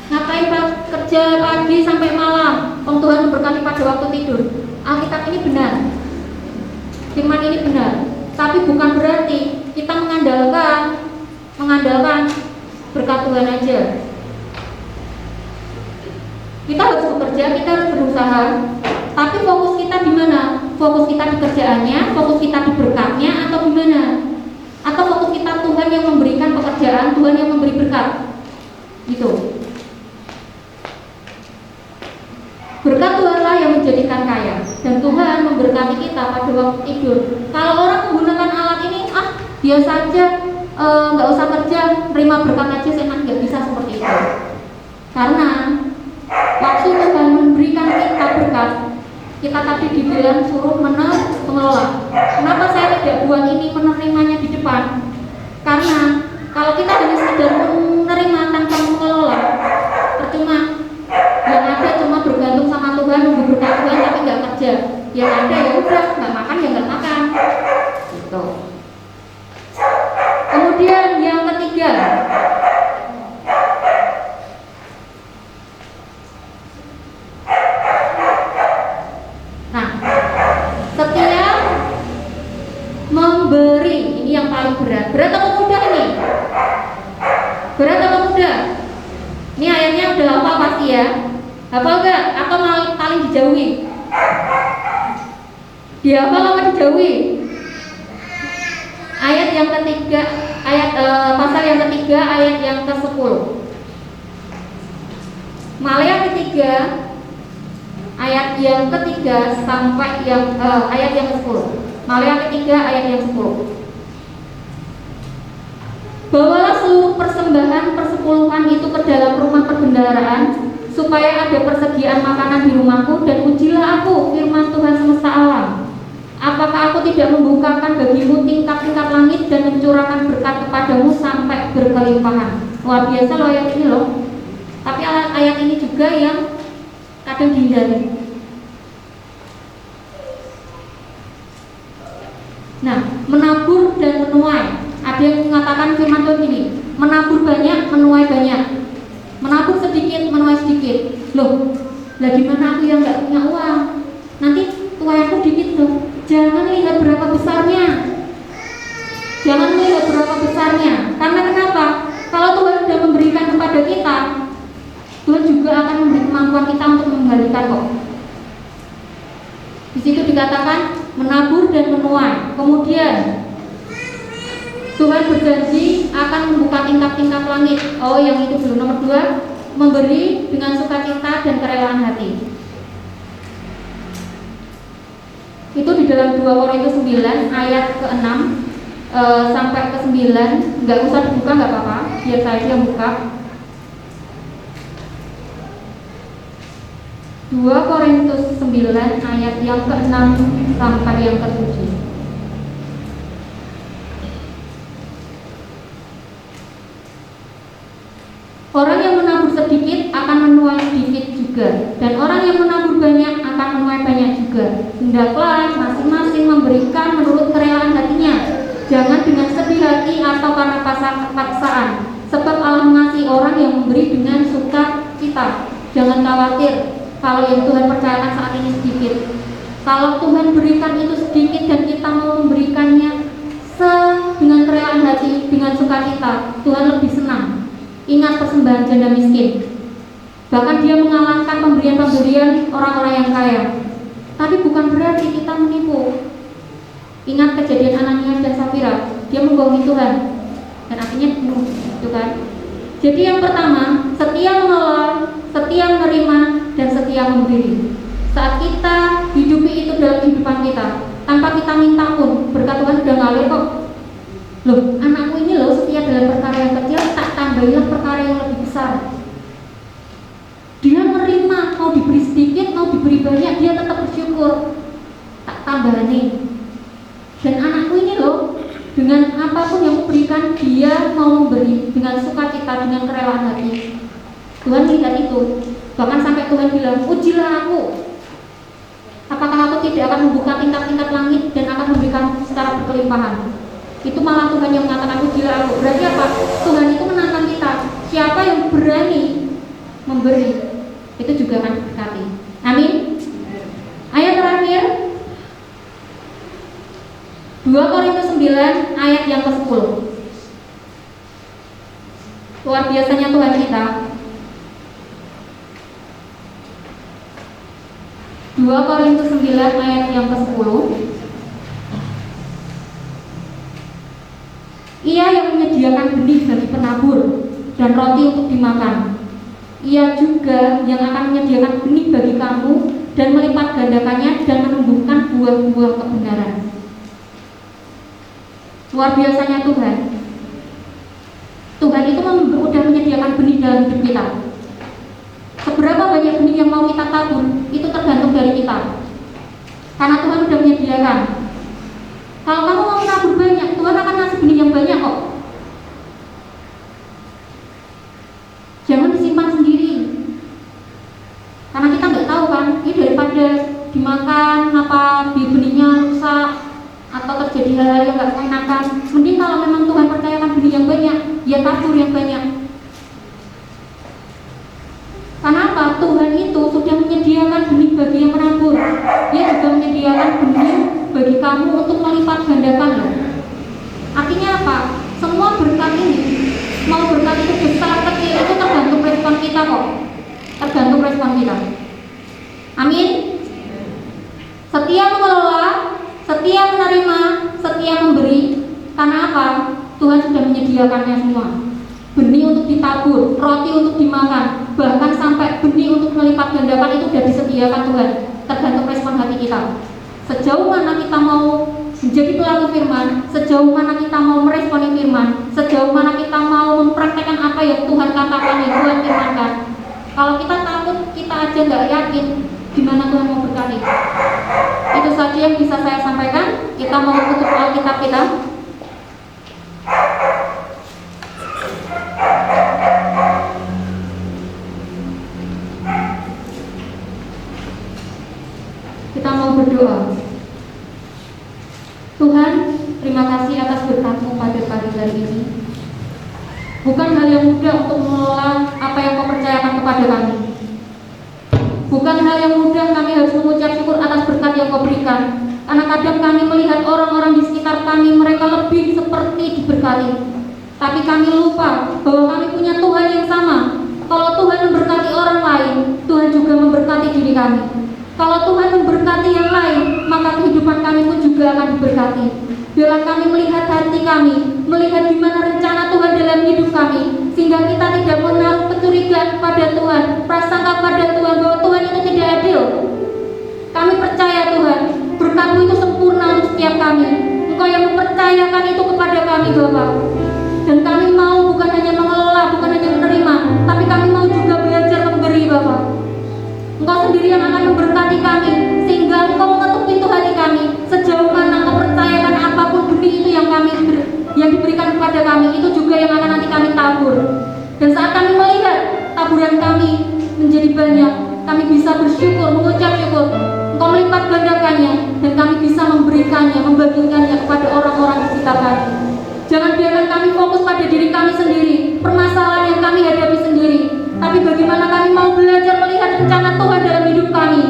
Ngapain kerja pagi sampai malam? Tuhan memberkati pada waktu tidur. Alkitab ini benar, firman ini benar, tapi bukan berarti kita mengandalkan berkat Tuhan aja. Kita harus bekerja, kita harus berusaha, tapi fokus kita di mana? Fokus kita di kerjaannya, fokus kita di berkatnya, atau di mana? Atau fokus kita Tuhan yang memberikan pekerjaan, Tuhan yang memberi berkat, gitu. Berkat Tuhanlah yang menjadikan kaya, dan Tuhan memberkati kita pada waktu tidur. Kalau orang menggunakan alat ini, biasa aja, nggak usah kerja, terima berkat aja, saya nggak bisa seperti itu. Karena waktu Tuhan memberikan kita berkat, kita tadi dibilang suruh mengelola. Kenapa saya tidak buat ini menerimanya di depan? Karena kalau kita hanya sekedar menerima tanpa mengelola, percuma. Yang ada cuma bergantung sama Tuhan, nunggu berkat Tuhan tapi nggak kerja. Yang ada ya udah, nggak makan ya nggak makan. Gitu. Kemudian yang ketiga, setia memberi. Ini yang paling berat. Berat atau mudah ini? Berat atau mudah? Ini ayatnya udah hafal pasti ya. Hafal enggak? Atau paling dijauhi? Dihafal apa dijauhi? Ayat yang ketiga, pasal yang ketiga, ayat yang ke-10. Maleakhi ketiga, ayat yang ketiga sampai ayat yang ke-10. Maleakhi ketiga, ayat yang 10. Bawalah seluruh persembahan persepuluhan itu ke dalam rumah perbendaharaan, supaya ada persediaan makanan di rumahku, dan ujilah aku, firman Tuhan semesta alam. Apakah aku tidak membukakan bagimu tingkap-tingkap langit dan mencurahkan berkat kepadamu sampai berkelimpahan? Luar biasa loh ayat ini loh. Tapi ayat ini juga yang kadang dihindari. Nah, menabur dan menuai. Ada yang mengatakan firman Tuhan ini, menabur banyak, menuai banyak. Menabur sedikit, menuai sedikit. Loh, lah gimana aku yang nggak punya uang? Nanti tuaianku dikit loh. Jangan lihat berapa besarnya. Jangan lihat berapa besarnya. Karena kenapa? Kalau Tuhan sudah memberikan kepada kita, Tuhan juga akan memberi kemampuan kita untuk mengembalikan kok. Di situ dikatakan menabur dan menuai. Kemudian Tuhan berjanji akan membuka tingkap-tingkap langit. Oh, yang itu dulu. Nomor 2, memberi dengan sukacita dan kerelaan hati. Itu di dalam 2 Korintus 9 ayat ke-6 sampai ke-9. Nggak usah dibuka, nggak apa-apa, biar saya yang buka. 2 Korintus 9 ayat yang ke-6 sampai yang ke-7. Orang yang menabur sedikit akan menuai sedikit juga, dan orang yang menabur banyak akan menuai banyak juga. Hendaklah masing-masing memberikan menurut kerelaan hatinya, jangan dengan sedih hati atau karena paksaan, sebab Allah mengasihi orang yang memberi dengan sukacita. Jangan khawatir kalau yang Tuhan percayakan saat ini sedikit. Kalau Tuhan berikan itu sedikit dan kita mau memberikannya dengan kerelaan hati, dengan sukacita, Tuhan lebih senang. Ingat persembahan janda miskin. Bahkan dia mengalahkan pemberian-pemberian orang-orang yang kaya. Tapi bukan berarti kita menipu. Ingat kejadian Ananias dan Safira, dia membohongi Tuhan dan akhirnya dibunuh, gitu kan? Jadi yang pertama, setia mengelola, setia menerima, dan setia memberi. Saat kita hidupi itu dalam kehidupan kita, tanpa kita minta pun, berkat Tuhan sudah ngalir kok. Loh, anakmu ini loh setia dalam perkara yang kecil, tak tambahilah perkara yang lebih besar. Dia menerima, mau diberi sedikit, mau diberi banyak, dia tetap bersyukur, tak tambahani. Dan anakku ini loh, dengan apapun yang kuberikan, dia mau memberi dengan sukacita, dengan kerelaan hati. Tuhan lihat itu. Bahkan sampai Tuhan bilang, ujilah aku. Apakah aku tidak akan membuka tingkap-tingkap langit dan akan memberikan secara berkelimpahan? Itu malah Tuhan yang mengatakan ujilah aku. Berarti apa? Tuhan itu menantang kita. Siapa yang berani memberi, itu juga akan berkati. Amin. Ayat terakhir 2 Korintus 9 ayat yang ke-10. Luar biasanya Tuhan kita. 2 Korintus 9 ayat yang ke-10. Ia yang menyediakan benih bagi penabur dan roti untuk dimakan. Ia juga yang akan menyediakan benih bagi kamu dan melipat gandakannya dan menumbuhkan buah-buah kebenaran. Luar biasanya Tuhan. Tuhan itu sudah menyediakan benih dalam hidup kita. Seberapa banyak benih yang mau kita tabur, itu tergantung dari kita. Karena Tuhan sudah menyediakan. Kalau kamu mau menabur banyak, Tuhan akan ngasih benih yang banyak kok. Jangan disimpan sendiri. Karena kita nggak tahu kan, ini daripada dimakan, apa benihnya rusak atau terjadi hal-hal yang nggak mengenakan. Mending kalau memang Tuhan percayakan benih yang banyak, ya tabur yang banyak. Karena apa? Tuhan itu sudah menyediakan benih bagi yang menabur. Dia juga menyediakan benih bagi kamu untuk melipat gandakan loh. Artinya apa? Semua berkat ini, mau berkat itu besar kecil, itu tergantung respon kita kok. Tergantung respon kita. Amin. Setia mengelola, Tuhan sudah menyediakannya semua. Benih untuk ditabur, roti untuk dimakan, bahkan sampai benih untuk melipat gandakan itu sudah disediakan Tuhan. Tergantung respon hati kita. Sejauh mana kita mau menjadi pelaku firman, sejauh mana kita mau meresponi firman, sejauh mana kita mau mempraktekkan apa yang Tuhan katakan, yang Tuhan firmankan. Kalau kita takut, kita aja nggak yakin gimana Tuhan mau berkati. Itu saja yang bisa saya sampaikan. Kita mau tutup Alkitab kita. Kita mau berdoa. Tuhan, terima kasih atas berkat-Mu pada pagi hari ini. Bukan hal yang mudah untuk mengelola apa yang Kau percayakan kepada kami. Bukan hal yang mudah kami harus mengucap syukur atas berkat yang Kau berikan. Karena kadang kami melihat orang-orang di sekitar kami, mereka lebih seperti diberkati. Tapi kami lupa bahwa kami punya Tuhan yang sama. Kalau Tuhan memberkati orang lain, Tuhan juga memberkati diri kami. Kalau Tuhan memberkati yang lain, maka kehidupan kami pun juga akan diberkati. Biarlah kami melihat hati kami, melihat di mana rencana Tuhan dalam hidup kami, sehingga kita tidak menaruh kecurigaan kepada Tuhan, prasangka kepada Tuhan bahwa Tuhan itu tidak adil. Kami percaya Tuhan, berkat-Mu itu sempurna untuk setiap kami. Engkau yang mempercayakan itu kepada kami Bapa. Dan kami mau bukan hanya mengelola, bukan hanya menerima, tapi kami mau juga belajar memberi Bapa. Engkau sendiri yang akan memberkati kami, sehingga Engkau mengetuk pintu hati kami. Sejauh mana Engkau percayakan apapun benih itu yang diberikan kepada kami, itu juga yang akan nanti kami tabur. Dan saat kami melihat taburan kami menjadi banyak, kami bisa bersyukur, mengucap syukur. Engkau melipat gandakannya, dan kami bisa memberikannya, membagikannya kepada orang-orang di sekitar kami. Jangan biarkan kami fokus pada diri kami sendiri, permasalahan yang kami hadapi sendiri, tapi bagaimana kami mau belajar melihat rencana Tuhan dalam hidup kami.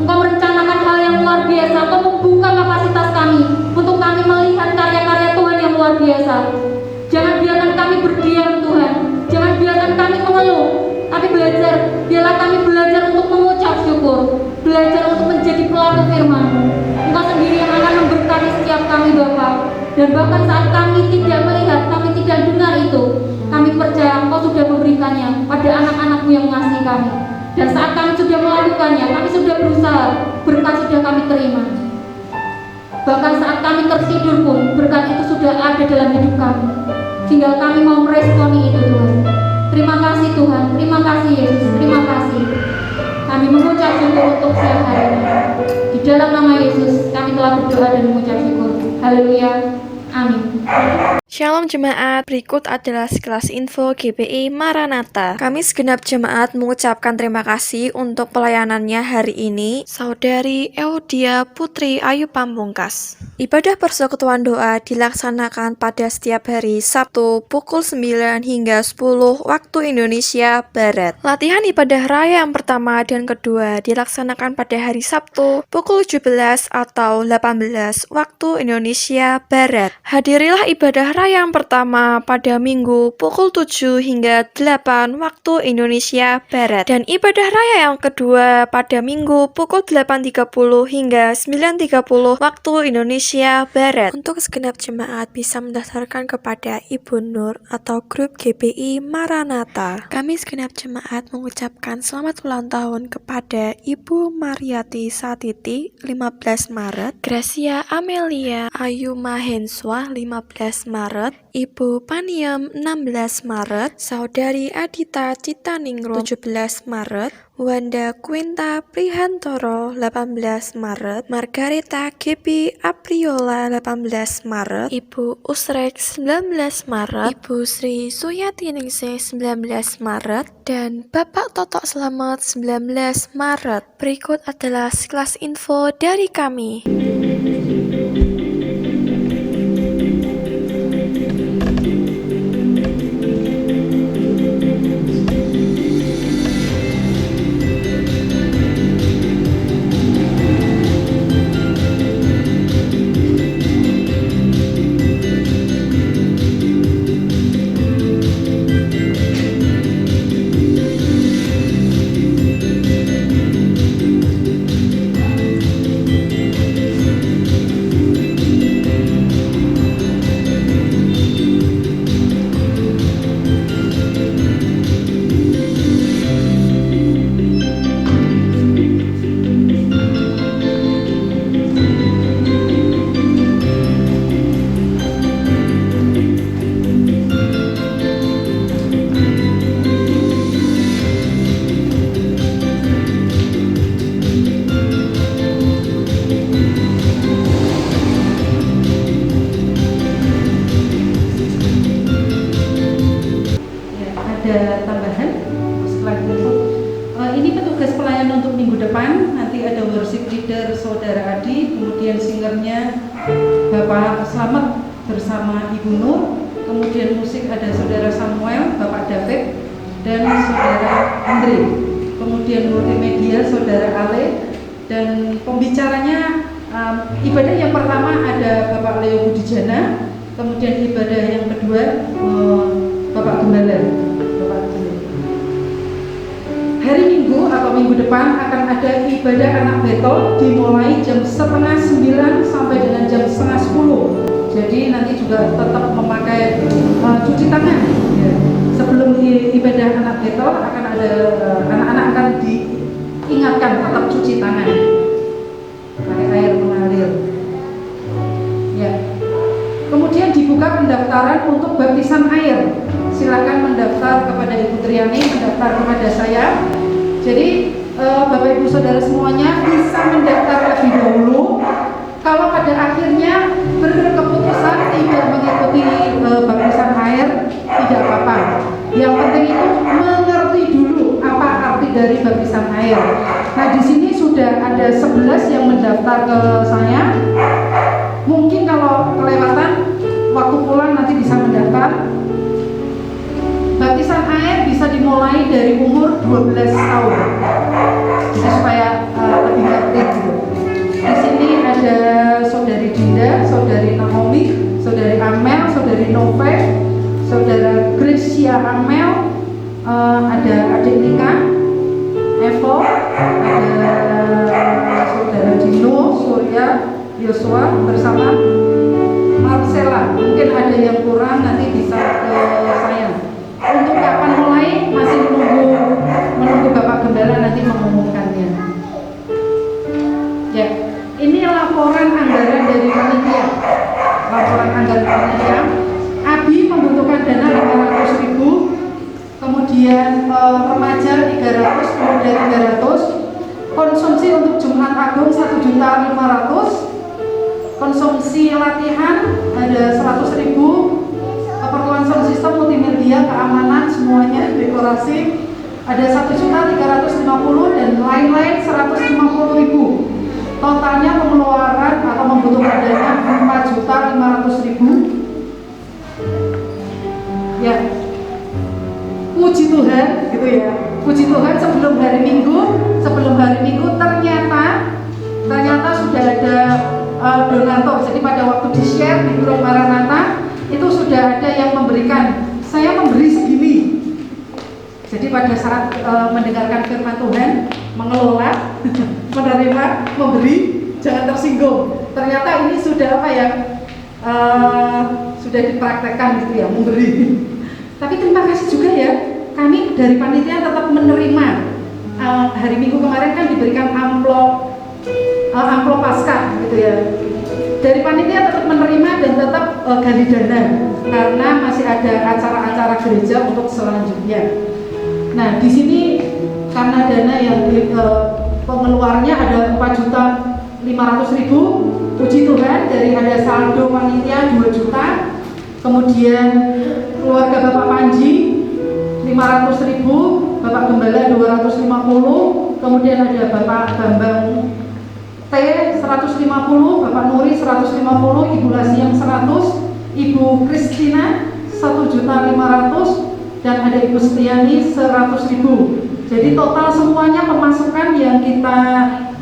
Engkau merencanakan hal yang luar biasa. Engkau membuka kapasitas kami untuk kami melihat karya-karya Tuhan yang luar biasa. Jangan biarkan kami berdiam Tuhan. Jangan biarkan kami mengeluh, tapi biarlah kami belajar untuk mengucap syukur, belajar untuk menjadi pelaku firman. Engkau sendiri yang akan memberkati setiap kami Bapa. Dan bahkan saat kami tidak melihat, kami tidak dengar itu, kami percaya Engkau sudah memberikannya pada anak-anak-Mu yang mengasihi kami. Dan saat kami sudah melakukannya, kami sudah berusaha, berkat sudah kami terima. Bahkan saat kami tertidur pun, berkat itu sudah ada dalam hidup kami. Tinggal kami mau meresponi itu Tuhan. Terima kasih Tuhan, terima kasih Yesus, terima kasih. Kami mengucap syukur untuk siang hari ini. Di dalam nama Yesus, kami telah berdoa dan mengucap syukur. Haleluya, amin. Shalom jemaat, berikut adalah sekelas info GPI Maranatha. Kami segenap jemaat mengucapkan terima kasih untuk pelayanannya hari ini, Saudari Eudia Putri Ayu Pamungkas. Ibadah persekutuan doa dilaksanakan pada setiap hari Sabtu pukul 9 hingga 10 waktu Indonesia Barat. Latihan ibadah raya yang pertama dan kedua dilaksanakan pada hari Sabtu pukul 17 atau 18 waktu Indonesia Barat. Hadirilah ibadah raya yang pertama pada Minggu pukul 7 hingga 8 waktu Indonesia Barat, dan ibadah raya yang kedua pada Minggu pukul 8.30 hingga 9.30 waktu Indonesia Barat. Untuk segenap jemaat bisa mendaftarkan kepada Ibu Nur atau grup GPI Maranatha. Kami segenap jemaat mengucapkan selamat ulang tahun kepada Ibu Mariati Satiti 15 Maret, Gracia Amelia Ayu Mahenswa 15 Maret, Ibu Paniam 16 Maret, Saudari Adita Citaningrum 17 Maret, Wanda Quinta Prihantoro 18 Maret, Margareta Gepi Apriola 18 Maret, Ibu Usrek 19 Maret, Ibu Sri Suyati Ningsih 19 Maret, dan Bapak Totok Selamat 19 Maret. Berikut adalah sekelas info dari kami. singernya Bapak Slamet bersama Ibu Nur, kemudian musik ada Saudara Samuel, Bapak David, dan Saudara Andre, kemudian multimedia Saudara Ale, dan pembicaranya ibadah yang pertama ada Bapak Leo Budijana, kemudian ibadah yang kedua Bapak Gembala. Hari Minggu atau minggu depan akan ada ibadah anak beto dimulai jam 8:30 sampai dengan jam 9:30. Jadi nanti juga tetap memakai cuci tangan. Ya. Sebelum ibadah anak beto akan ada anak-anak akan diingatkan tetap cuci tangan pakai air mengalir. Ya. Kemudian dibuka pendaftaran untuk baptisan air. Silakan mendaftar kepada Ibu Triani, mendaftar kepada saya. Jadi Bapak Ibu Saudara semuanya bisa mendaftar lebih dahulu. Kalau pada akhirnya berkeputusan tidak mengikuti baptisan air, tidak apa-apa. Yang penting itu mengerti dulu apa arti dari baptisan air. Nah, di sini sudah ada 11 yang mendaftar ke saya. Mungkin kalau kelewatan waktu pulang nanti bisa mendaftar. Baptisan air bisa dimulai dari umur 12 tahun. Jadi supaya lebih ngerti gitu. Di sini ada Saudari Dinda, Saudari Naomi, Saudari Amel, Saudari Nove, Saudara Gracia Amel, ada adik Nika, Evo, ada Saudara Dino, Surya, Yosua bersama Marcella. Mungkin ada yang kurang, nanti bisa ke saya. Untuk kapan mulai masih menunggu Bapak Gembala nanti mengumumkannya. Ya, ini laporan anggaran dari panitia. Laporan anggaran panitia. Abi membutuhkan dana 500.000, kemudian remaja 300, kemudian 300. Konsumsi untuk Jumat Agung 1.500.000. Konsumsi latihan ada 100.000. Keperluan sound system, multimedia, keamanan, semuanya, dekorasi ada 1.350.000 dan lain-lain 150.000. Totalnya pengeluaran atau membutuhkan dana 4.500.000. Ya, puji Tuhan, gitu ya. Puji Tuhan sebelum hari Minggu ternyata sudah ada donatur. Jadi pada waktu di share di grup Maranatha itu sudah ada yang memberikan, saya memberi segini. Jadi pada saat mendengarkan firman Tuhan, mengelola, menerima, memberi, jangan tersinggung. Ternyata ini sudah apa ya, sudah dipraktekkan gitu ya, memberi. Tapi terima kasih juga ya, kami dari panitia tetap menerima. Hari Minggu kemarin kan diberikan amplop Paskah gitu ya. Dari panitia tetap menerima dan tetap gali dana karena masih ada acara-acara gereja untuk selanjutnya. Nah, di sini karena dana yang pengeluarnya ada 4.500.000, puji Tuhan dari ada saldo panitia 2 juta, kemudian keluarga Bapak Panji 500.000, Bapak Gembala 250, kemudian ada Bapak Bambang T 150, Bapak Nuri 150, Ibu Lasiam 100, Ibu Kristina 1.500.000 dan ada Ibu Setiani 100.000. Jadi total semuanya pemasukan yang kita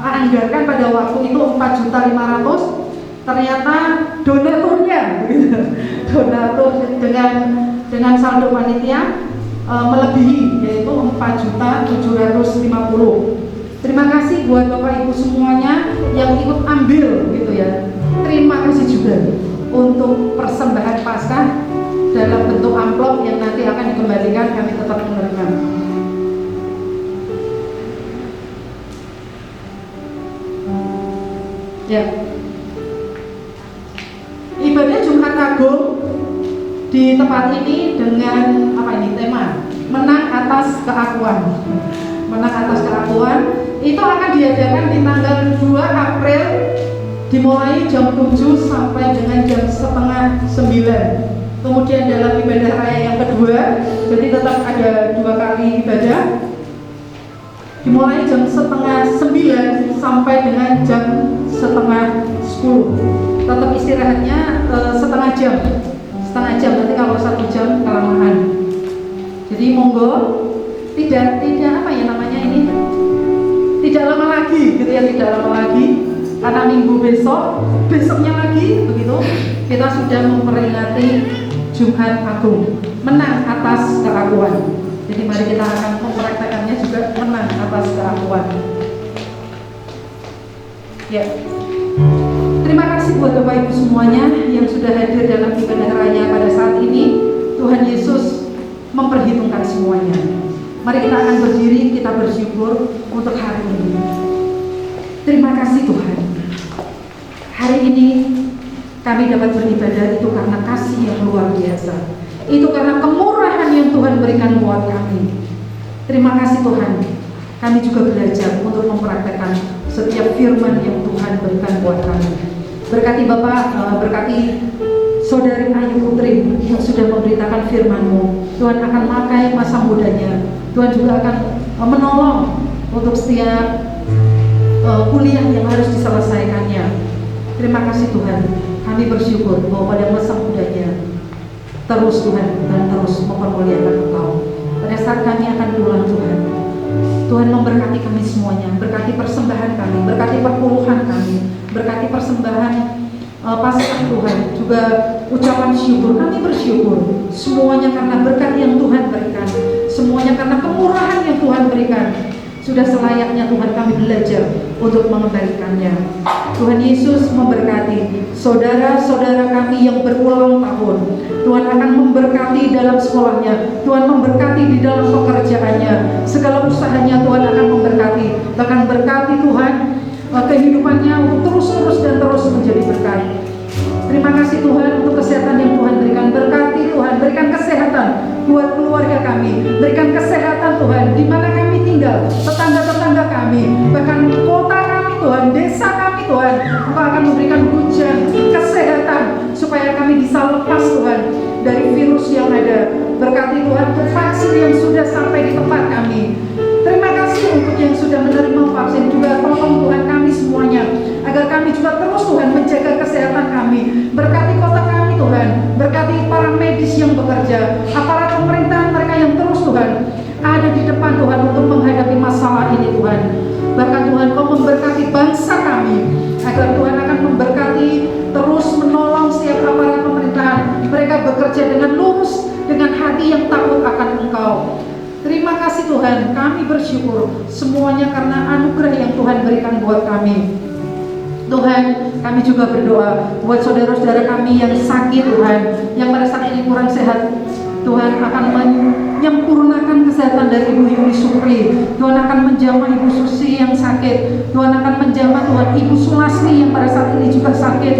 anggarkan pada waktu itu 4.500.000. Ternyata donaturnya, donatur dengan saldo panitia melebihi, yaitu 4.750.000. Terima kasih buat Bapak Ibu semuanya yang ikut ambil gitu ya. Terima kasih juga untuk persembahan Paskah dalam bentuk amplop yang nanti akan dikembalikan, kami tetap menerima. Ya. Ibadah Jumat Agung di tempat ini dengan tema menang atas keakuan. Menang atas keakuan itu akan diadakan di tanggal 2 April dimulai jam 7 sampai dengan jam 8:30. Kemudian dalam ibadah raya yang kedua, jadi tetap ada 2 kali ibadah, dimulai jam 8:30 sampai dengan jam 8:30. 10. Tetap istirahatnya setengah jam. Setengah jam, nanti kalau 1 jam kelamaan. Jadi monggo tidak apa ya namanya ini, tidak lama lagi gitu ya, tidak lama lagi, karena minggu besoknya lagi begitu kita sudah memperingati Jumat Agung, menang atas keakuan. Jadi mari kita akan mempraktekannya juga, menang atas keakuan. Ya, terima kasih buat Bapak Ibu semuanya yang sudah hadir dalam ibadah raya pada saat ini. Tuhan Yesus memperhitungkan semuanya. Mari kita akan berdiri, kita bersyukur untuk hari ini. Terima kasih Tuhan. Hari ini kami dapat beribadah itu karena kasih yang luar biasa. Itu karena kemurahan yang Tuhan berikan buat kami. Terima kasih Tuhan. Kami juga belajar untuk mempraktekkan setiap firman yang Tuhan berikan buat kami. Berkati Bapak, berkati Saudari Ayu Putri yang sudah memberitakan firman-Mu. Tuhan akan memakai masa mudanya. Tuhan juga akan menolong untuk setiap kuliah yang harus diselesaikannya. Terima kasih Tuhan. Kami bersyukur bahwa pada masa mudanya terus Tuhan dan terus mempermuliakan Engkau. Pada saat kami akan pulang Tuhan, Tuhan memberkati kami semuanya, berkati persembahan kami, berkati perpuluhan kami, berkati persembahan Paskah Tuhan, juga ucapan syukur. Kami bersyukur semuanya karena berkat yang Tuhan berikan, semuanya karena kemurahan yang Tuhan berikan. Sudah selayaknya Tuhan kami belajar untuk mengembalikannya. Tuhan Yesus memberkati saudara-saudara kami yang berulang tahun. Tuhan akan memberkati dalam sekolahnya, Tuhan memberkati di dalam pekerjaannya, segala usahanya Tuhan akan memberkati. Bahkan berkati Tuhan kehidupannya terus dan terus menjadi berkat. Terima kasih Tuhan untuk kesehatan yang Tuhan berikan. Berkati Tuhan, berikan kesehatan buat keluarga kami, berikan kesehatan Tuhan di mana kami tinggal, tetangga-tetangga kami, bahkan kota kami Tuhan, desa kami Tuhan. Engkau akan memberikan hujan kesehatan supaya kami bisa lepas Tuhan dari virus yang ada. Berkati Tuhan untuk vaksin yang sudah sampai di tempat kami. Terima kasih untuk yang sudah menerima vaksin juga. Tolong Tuhan kami semuanya agar kami juga terus Tuhan menjaga kesehatan kami. Berkati kota kami Tuhan, berkati para medis yang bekerja, aparat pemerintahan mereka yang terus Tuhan ada di depan Tuhan untuk menghadapi masalah ini Tuhan. Bahkan Tuhan Kau memberkati bangsa kami agar Tuhan akan memberkati terus menolong setiap aparat pemerintahan. Mereka bekerja dengan lurus, dengan hati yang takut akan Engkau. Terima kasih Tuhan, kami bersyukur semuanya karena anugerah yang Tuhan berikan buat kami. Tuhan, kami juga berdoa buat saudara-saudara kami yang sakit Tuhan, yang pada saat ini kurang sehat. Tuhan akan menyempurnakan kesehatan dari Ibu Yuni Supri. Tuhan akan menjamah Ibu Susi yang sakit. Tuhan akan menjamah Tuhan Ibu Sulasni yang pada saat ini juga sakit.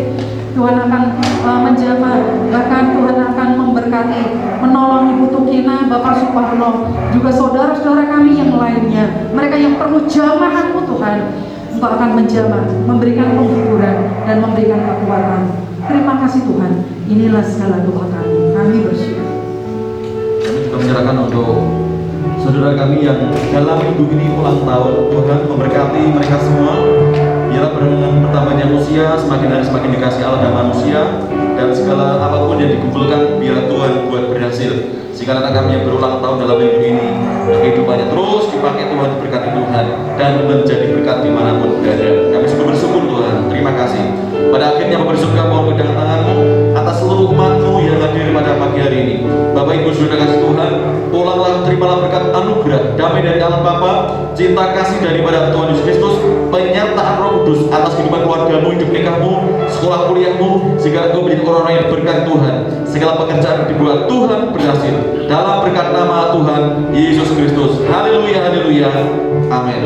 Tuhan akan menjamah, bahkan Tuhan akan memberkati, menolong Ibu Tukina, Bapak Suparno, juga saudara-saudara kami yang lainnya. Mereka yang perlu jamahan-Mu Tuhan, Engkau akan menjamah, memberikan penghiburan dan memberikan kekuatan. Terima kasih Tuhan. Inilah segala doa kami. Kami bersyukur. Kami juga menyerahkan untuk saudara kami yang dalam minggu ini ulang tahun. Tuhan memberkati mereka semua. Biarlah dengan bertambahnya usia semakin hari semakin dikasih Allah dan manusia, dan segala apapun yang dikumpulkan biar Tuhan buat berhasil. Jika anak kami yang berulang tahun dalam minggu ini, kehidupannya terus dipakai Tuhan, diberkati Tuhan dan menjadi berkat dimanapun berada. Kami juga bersyukur Tuhan. Terima kasih. Pada akhirnya Bapak bersyukur mohon pegang tangan-Mu atas seluruh umat-Mu yang hadir pada pagi hari ini. Bapak Ibu saudara kasih Tuhan, pulanglah terimalah berkat anugerah damai dari Allah Bapa, cinta kasih daripada Tuhan Yesus Kristus, penyertaan Roh Kudus atas kehidupan keluarga-Mu, hidup nikah-Mu, sekolah kuliah-Mu, sehingga Engkau menjadi orang-orang yang berkat Tuhan. Segala pekerjaan dibuat Tuhan berhasil dalam berkat nama Tuhan Yesus Kristus. Haleluya, haleluya, amin.